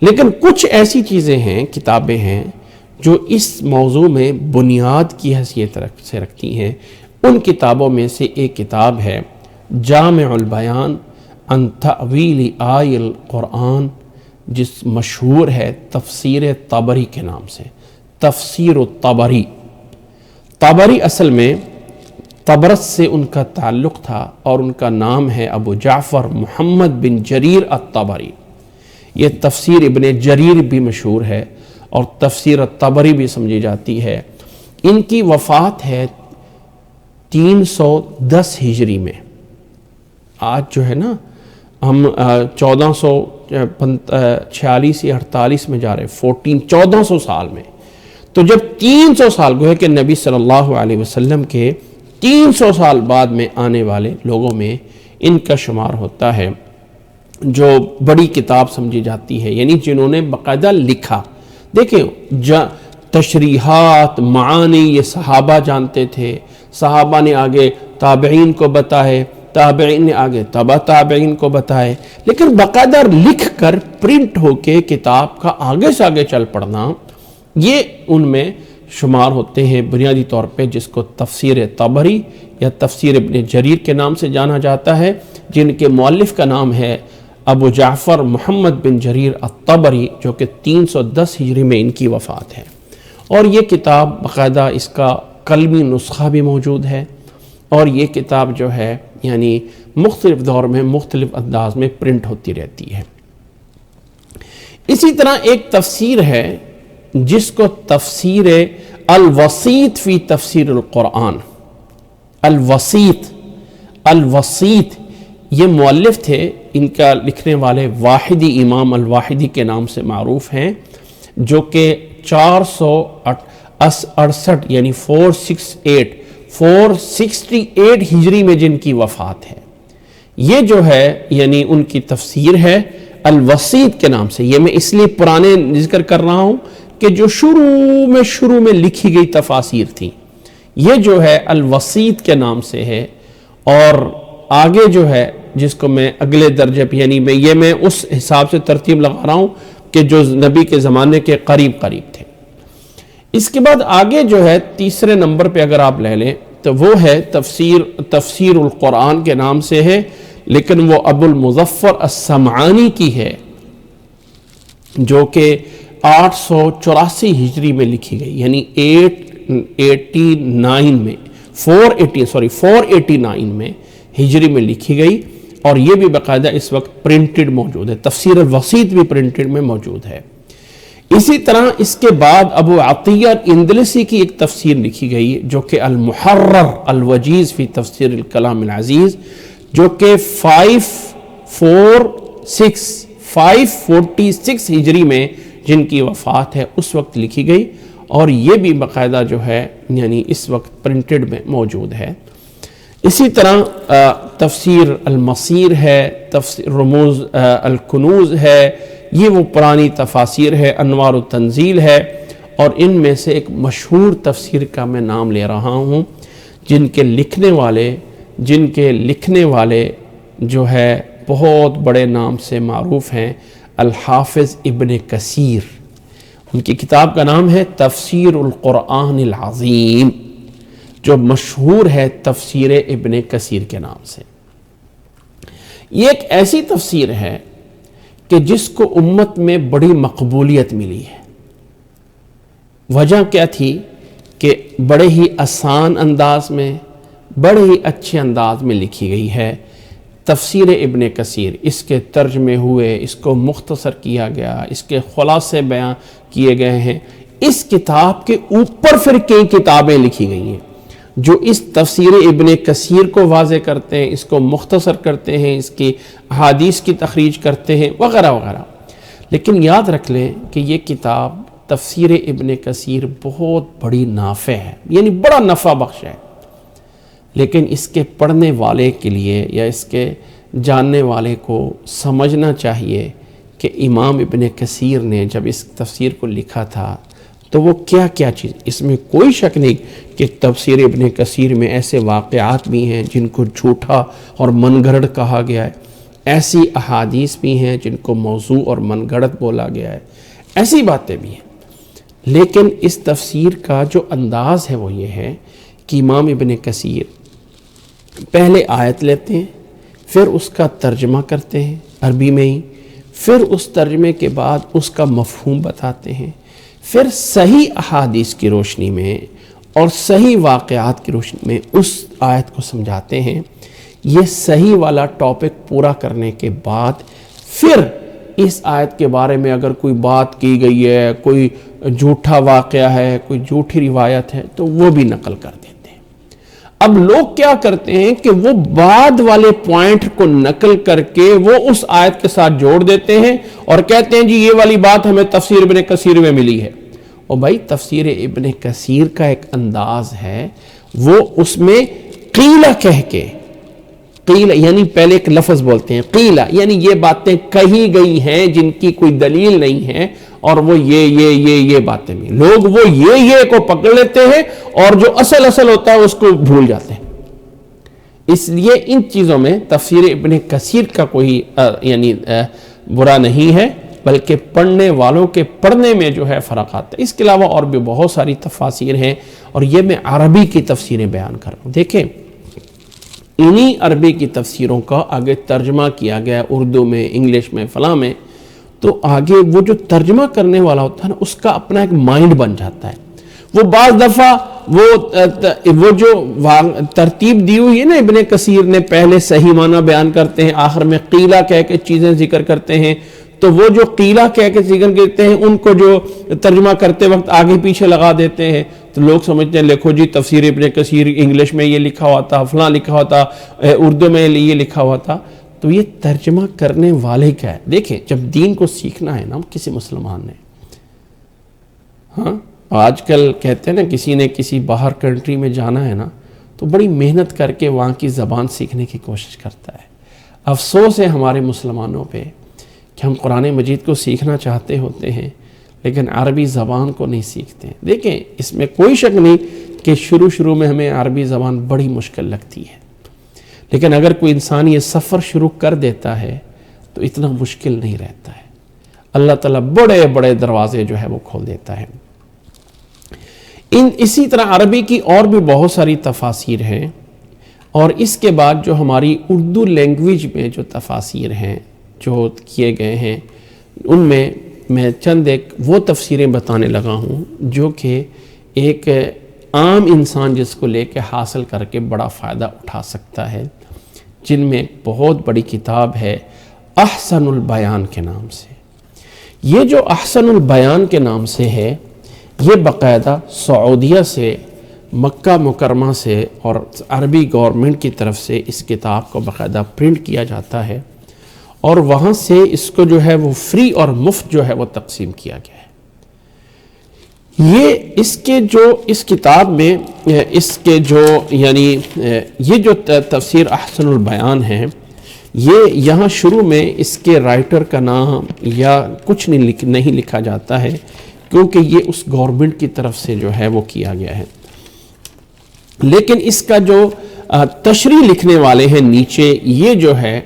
Speaker 2: لیکن کچھ ایسی چیزیں ہیں، کتابیں ہیں جو اس موضوع میں بنیاد کی حیثیت سے رکھتی ہیں۔ ان کتابوں میں سے ایک کتاب ہے جامع البیان عن تأویل آی القرآن، جس مشہور ہے تفسیر طبری کے نام سے، تفسیر الطبری۔ طبری اصل میں طبرس سے ان کا تعلق تھا اور ان کا نام ہے ابو جعفر محمد بن جریر الطبری۔ یہ تفسیر ابن جریر بھی مشہور ہے اور تفسیر الطبری بھی سمجھی جاتی ہے۔ ان کی وفات ہے 310 ہجری میں۔ آج جو ہے نا ہم 1446 یا 48 میں جا رہے ہیں، 1400 سال میں۔ تو جب 300 سال گویا کہ نبی صلی اللہ علیہ وسلم کے 300 سال بعد میں آنے والے لوگوں میں ان کا شمار ہوتا ہے، جو بڑی کتاب سمجھی جاتی ہے، یعنی جنہوں نے باقاعدہ لکھا۔ دیکھیں، تشریحات، معانی یہ صحابہ جانتے تھے، صحابہ نے آگے تابعین کو بتائے، تابعین نے آگے تبع تابعین کو بتائے، لیکن باقاعدہ لکھ کر پرنٹ ہو کے کتاب کا آگے سے آگے چل پڑنا، یہ ان میں شمار ہوتے ہیں بنیادی طور پہ، جس کو تفسیر طبری یا تفسیر ابن جریر کے نام سے جانا جاتا ہے، جن کے مؤلف کا نام ہے ابو جعفر محمد بن جریر الطبری، جو کہ 310 ہجری میں ان کی وفات ہے۔ اور یہ کتاب باقاعدہ اس کا قلمی نسخہ بھی موجود ہے، اور یہ کتاب جو ہے یعنی مختلف دور میں مختلف انداز میں پرنٹ ہوتی رہتی ہے۔ اسی طرح ایک تفسیر ہے جس کو تفسیر الوسیط فی تفسیر القرآن، الوسیط، الوسیط یہ مؤلف تھے، ان کا لکھنے والے واحدی امام الواحدی کے نام سے معروف ہیں، جو کہ 468 یعنی 468 ہجری میں جن کی وفات ہے۔ یہ جو ہے یعنی ان کی تفسیر ہے الوسیط کے نام سے۔ یہ میں اس لیے پرانے ذکر کر رہا ہوں کہ جو شروع میں لکھی گئی تفاسیر تھی، یہ جو ہے الوسیط کے نام سے ہے، اور آگے جو ہے جس کو میں اگلے درجے پہ یعنی میں اس حساب سے ترتیب لگا رہا ہوں کہ جو نبی کے زمانے کے قریب تھے۔ اس کے بعد آگے جو ہے تیسرے نمبر پہ اگر آپ لے لیں تو وہ ہے تفسیر القرآن کے نام سے ہے، لیکن وہ ابو المظفر السمعانی کی ہے، جو کہ 884 ہجری میں لکھی گئی، یعنی 489 میں ہجری میں لکھی گئی، اور یہ بھی باقاعدہ اس وقت پرنٹڈ موجود ہے، تفسیر الوسیط بھی پرنٹڈ میں موجود ہے۔ اسی طرح اس کے بعد ابو عطیہ اندلسی کی ایک تفسیر لکھی گئی جو کہ المحرر الوجیز فی تفسیر الکلام العزیز، جو کہ 546 ہجری میں جن کی وفات ہے اس وقت لکھی گئی، اور یہ بھی باقاعدہ جو ہے یعنی اس وقت پرنٹڈ میں موجود ہے۔ اسی طرح تفسیر المصیر ہے، تفسیر رموز الکنوز ہے، یہ وہ پرانی تفاسیر ہے، انوار التنزیل ہے، اور ان میں سے ایک مشہور تفسیر کا میں نام لے رہا ہوں جن کے لکھنے والے جو ہے بہت بڑے نام سے معروف ہیں، الحافظ ابن کثیر۔ ان کی کتاب کا نام ہے تفسیر القرآن العظیم، جو مشہور ہے تفسیر ابن کثیر کے نام سے۔ یہ ایک ایسی تفسیر ہے کہ جس کو امت میں بڑی مقبولیت ملی ہے۔ وجہ کیا تھی کہ بڑے ہی آسان انداز میں، بڑے ہی اچھے انداز میں لکھی گئی ہے تفسیر ابن کثیر۔ اس کے ترجمے ہوئے، اس کو مختصر کیا گیا، اس کے خلاصے بیان کیے گئے ہیں۔ اس کتاب کے اوپر پھر کئی کتابیں لکھی گئی ہیں جو اس تفسیر ابن کثیر کو واضح کرتے ہیں، اس کو مختصر کرتے ہیں، اس کی احادیث کی تخریج کرتے ہیں وغیرہ وغیرہ۔ لیکن یاد رکھ لیں کہ یہ کتاب تفسیر ابن کثیر بہت بڑی نافع ہے، یعنی بڑا نفع بخش ہے، لیکن اس کے پڑھنے والے کے لیے یا اس کے جاننے والے کو سمجھنا چاہیے کہ امام ابن کثیر نے جب اس تفسیر کو لکھا تھا تو وہ کیا چیز، اس میں کوئی شک نہیں کہ تفسیر ابن کثیر میں ایسے واقعات بھی ہیں جن کو جھوٹا اور من گھڑت کہا گیا ہے، ایسی احادیث بھی ہیں جن کو موضوع اور من گھڑت بولا گیا ہے، ایسی باتیں بھی ہیں۔ لیکن اس تفسیر کا جو انداز ہے وہ یہ ہے کہ امام ابن کثیر پہلے آیت لیتے ہیں، پھر اس کا ترجمہ کرتے ہیں عربی میں ہی، پھر اس ترجمے کے بعد اس کا مفہوم بتاتے ہیں، پھر صحیح احادیث کی روشنی میں اور صحیح واقعات کی روشنی میں اس آیت کو سمجھاتے ہیں۔ یہ صحیح والا ٹاپک پورا کرنے کے بعد پھر اس آیت کے بارے میں اگر کوئی بات کی گئی ہے، کوئی جھوٹا واقعہ ہے، کوئی جھوٹی روایت ہے تو وہ بھی نقل کر دیتے ہیں۔ اب لوگ کیا کرتے ہیں کہ وہ بعد والے پوائنٹ کو نقل کر کے وہ اس آیت کے ساتھ جوڑ دیتے ہیں اور کہتے ہیں جی یہ والی بات ہمیں تفسیر ابن کثیر میں ملی ہے۔ اور بھائی تفسیر ابن کثیر کا ایک انداز ہے، وہ اس میں قیلہ کہہ کے، قیلہ یعنی پہلے ایک لفظ بولتے ہیں، قیلہ یعنی یہ باتیں کہی گئی ہیں جن کی کوئی دلیل نہیں ہے، اور وہ یہ باتیں بھی لوگ وہ یہ کو پکڑ لیتے ہیں اور جو اصل ہوتا ہے اس کو بھول جاتے ہیں۔ اس لیے ان چیزوں میں تفسیر ابن کثیر کا کوئی یعنی برا نہیں ہے، بلکہ پڑھنے والوں کے پڑھنے میں جو ہے فرق آتا ہے۔ اس کے علاوہ اور بھی بہت ساری تفاسیر ہیں، اور یہ میں عربی کی تفسیریں بیان کر رہا ہوں۔ دیکھیں انہی عربی کی تفسیروں کا آگے ترجمہ کیا گیا اردو میں، انگلش میں، فلاں میں، تو آگے وہ جو ترجمہ کرنے والا ہوتا ہے نا اس کا اپنا ایک مائنڈ بن جاتا ہے۔ وہ بعض دفعہ وہ جو ترتیب دی ہوئی ہے نا ابن کثیر نے، پہلے صحیح معنی بیان کرتے ہیں، آخر میں قیلہ کہہ کے چیزیں ذکر کرتے ہیں، تو وہ جو قیلہ کہہ کے ذکر کرتے ہیں ان کو جو ترجمہ کرتے وقت آگے پیچھے لگا دیتے ہیں، تو تو لوگ سمجھتے ہیں لکھو جی تفسیر ابن کثیر انگلش میں یہ لکھا ہوا تھا، فلاں لکھا ہوا تھا، اردو میں یہ لکھا ہوا تھا. تو یہ ترجمہ کرنے والے کا ہے. دیکھیں جب دین کو سیکھنا ہے نا کسی مسلمان نے، ہاں آج کل کہتے ہیں نا کسی نے کسی باہر کنٹری میں جانا ہے نا تو بڑی محنت کر کے وہاں کی زبان سیکھنے کی کوشش کرتا ہے. افسوس ہے ہمارے مسلمانوں پہ کہ ہم قرآن مجید کو سیکھنا چاہتے ہوتے ہیں لیکن عربی زبان کو نہیں سیکھتے ہیں. دیکھیں اس میں کوئی شک نہیں کہ شروع میں ہمیں عربی زبان بڑی مشکل لگتی ہے، لیکن اگر کوئی انسان یہ سفر شروع کر دیتا ہے تو اتنا مشکل نہیں رہتا ہے. اللہ تعالیٰ بڑے بڑے دروازے جو ہے وہ کھول دیتا ہے. اسی طرح عربی کی اور بھی بہت ساری تفاسیر ہیں، اور اس کے بعد جو ہماری اردو لینگویج میں جو تفاسیر ہیں جو کیے گئے ہیں ان میں چند ایک وہ تفسیریں بتانے لگا ہوں جو کہ ایک عام انسان جس کو لے کے حاصل کر کے بڑا فائدہ اٹھا سکتا ہے، جن میں ایک بہت بڑی کتاب ہے احسن البیان کے نام سے. یہ جو احسن البیان کے نام سے ہے یہ باقاعدہ سعودیہ سے، مکہ مکرمہ سے اور عربی گورنمنٹ کی طرف سے اس کتاب کو باقاعدہ پرنٹ کیا جاتا ہے، اور وہاں سے اس کو جو ہے وہ فری اور مفت جو ہے وہ تقسیم کیا گیا ہے. اس کتاب میں اس کے جو یعنی یہ جو تفسیر احسن البیان ہے یہ یہاں شروع میں اس کے رائٹر کا نام یا کچھ نہیں لکھا جاتا ہے کیونکہ یہ اس گورنمنٹ کی طرف سے جو ہے وہ کیا گیا ہے. لیکن اس کا جو تشریح لکھنے والے ہیں نیچے یہ جو ہے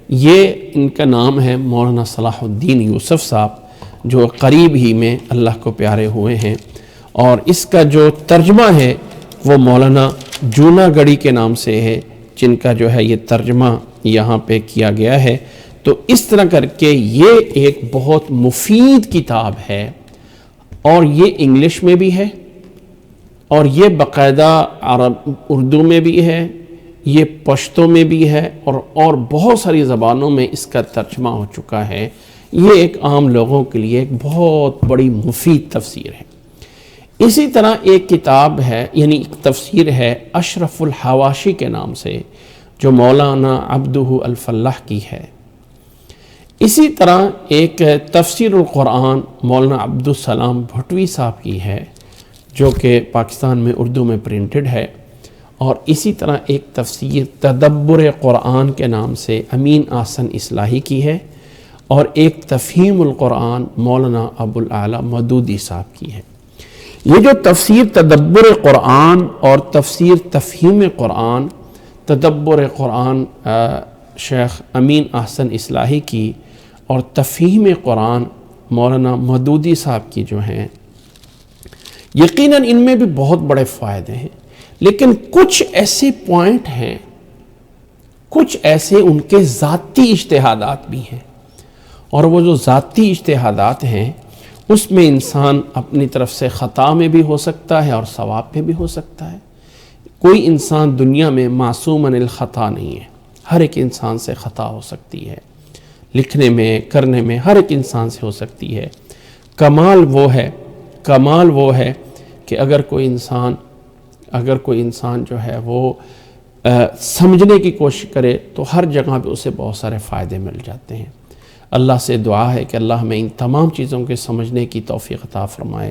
Speaker 2: یہ ان کا نام ہے مولانا صلاح الدین یوسف صاحب جو قریب ہی میں اللہ کو پیارے ہوئے ہیں، اور اس کا جو ترجمہ ہے وہ مولانا جونا گڑی کے نام سے ہے جن کا جو ہے یہ ترجمہ یہاں پہ کیا گیا ہے. تو اس طرح کر کے یہ ایک بہت مفید کتاب ہے، اور یہ انگلش میں بھی ہے اور یہ باقاعدہ اردو میں بھی ہے، یہ پشتو میں بھی ہے، اور بہت ساری زبانوں میں اس کا ترجمہ ہو چکا ہے. یہ ایک عام لوگوں کے لیے ایک بہت بڑی مفید تفسیر ہے. اسی طرح ایک کتاب ہے یعنی ایک تفسیر ہے اشرف الحواشی کے نام سے جو مولانا عبدہ الفلاح کی ہے. اسی طرح ایک تفسیر القرآن مولانا عبدالسلام بھٹوی صاحب کی ہے جو کہ پاکستان میں اردو میں پرنٹڈ ہے. اور اسی طرح ایک تفسیر تدبر قرآن کے نام سے امین احسن اصلاحی کی ہے، اور ایک تفہیم القرآن مولانا ابو الاعلیٰ مودودی صاحب کی ہے. یہ جو تفسیر تدبر قرآن اور تفسیر تفہیم قرآن، تدبر قرآن شیخ امین احسن اصلاحی کی اور تفہیم قرآن مولانا مودودی صاحب کی جو ہیں، یقیناً ان میں بھی بہت بڑے فائدے ہیں، لیکن کچھ ایسے پوائنٹ ہیں، کچھ ایسے ان کے ذاتی اجتہادات بھی ہیں، اور وہ جو ذاتی اجتہادات ہیں اس میں انسان اپنی طرف سے خطا میں بھی ہو سکتا ہے اور ثواب پہ بھی ہو سکتا ہے. کوئی انسان دنیا میں معصوم عن الخطا نہیں ہے، ہر ایک انسان سے خطا ہو سکتی ہے، لکھنے میں کرنے میں ہر ایک انسان سے ہو سکتی ہے. کمال وہ ہے کہ اگر کوئی انسان جو ہے وہ سمجھنے کی کوشش کرے تو ہر جگہ پہ اسے بہت سارے فائدے مل جاتے ہیں. اللہ سے دعا ہے کہ اللہ ہمیں ان تمام چیزوں کے سمجھنے کی توفیق عطا فرمائے.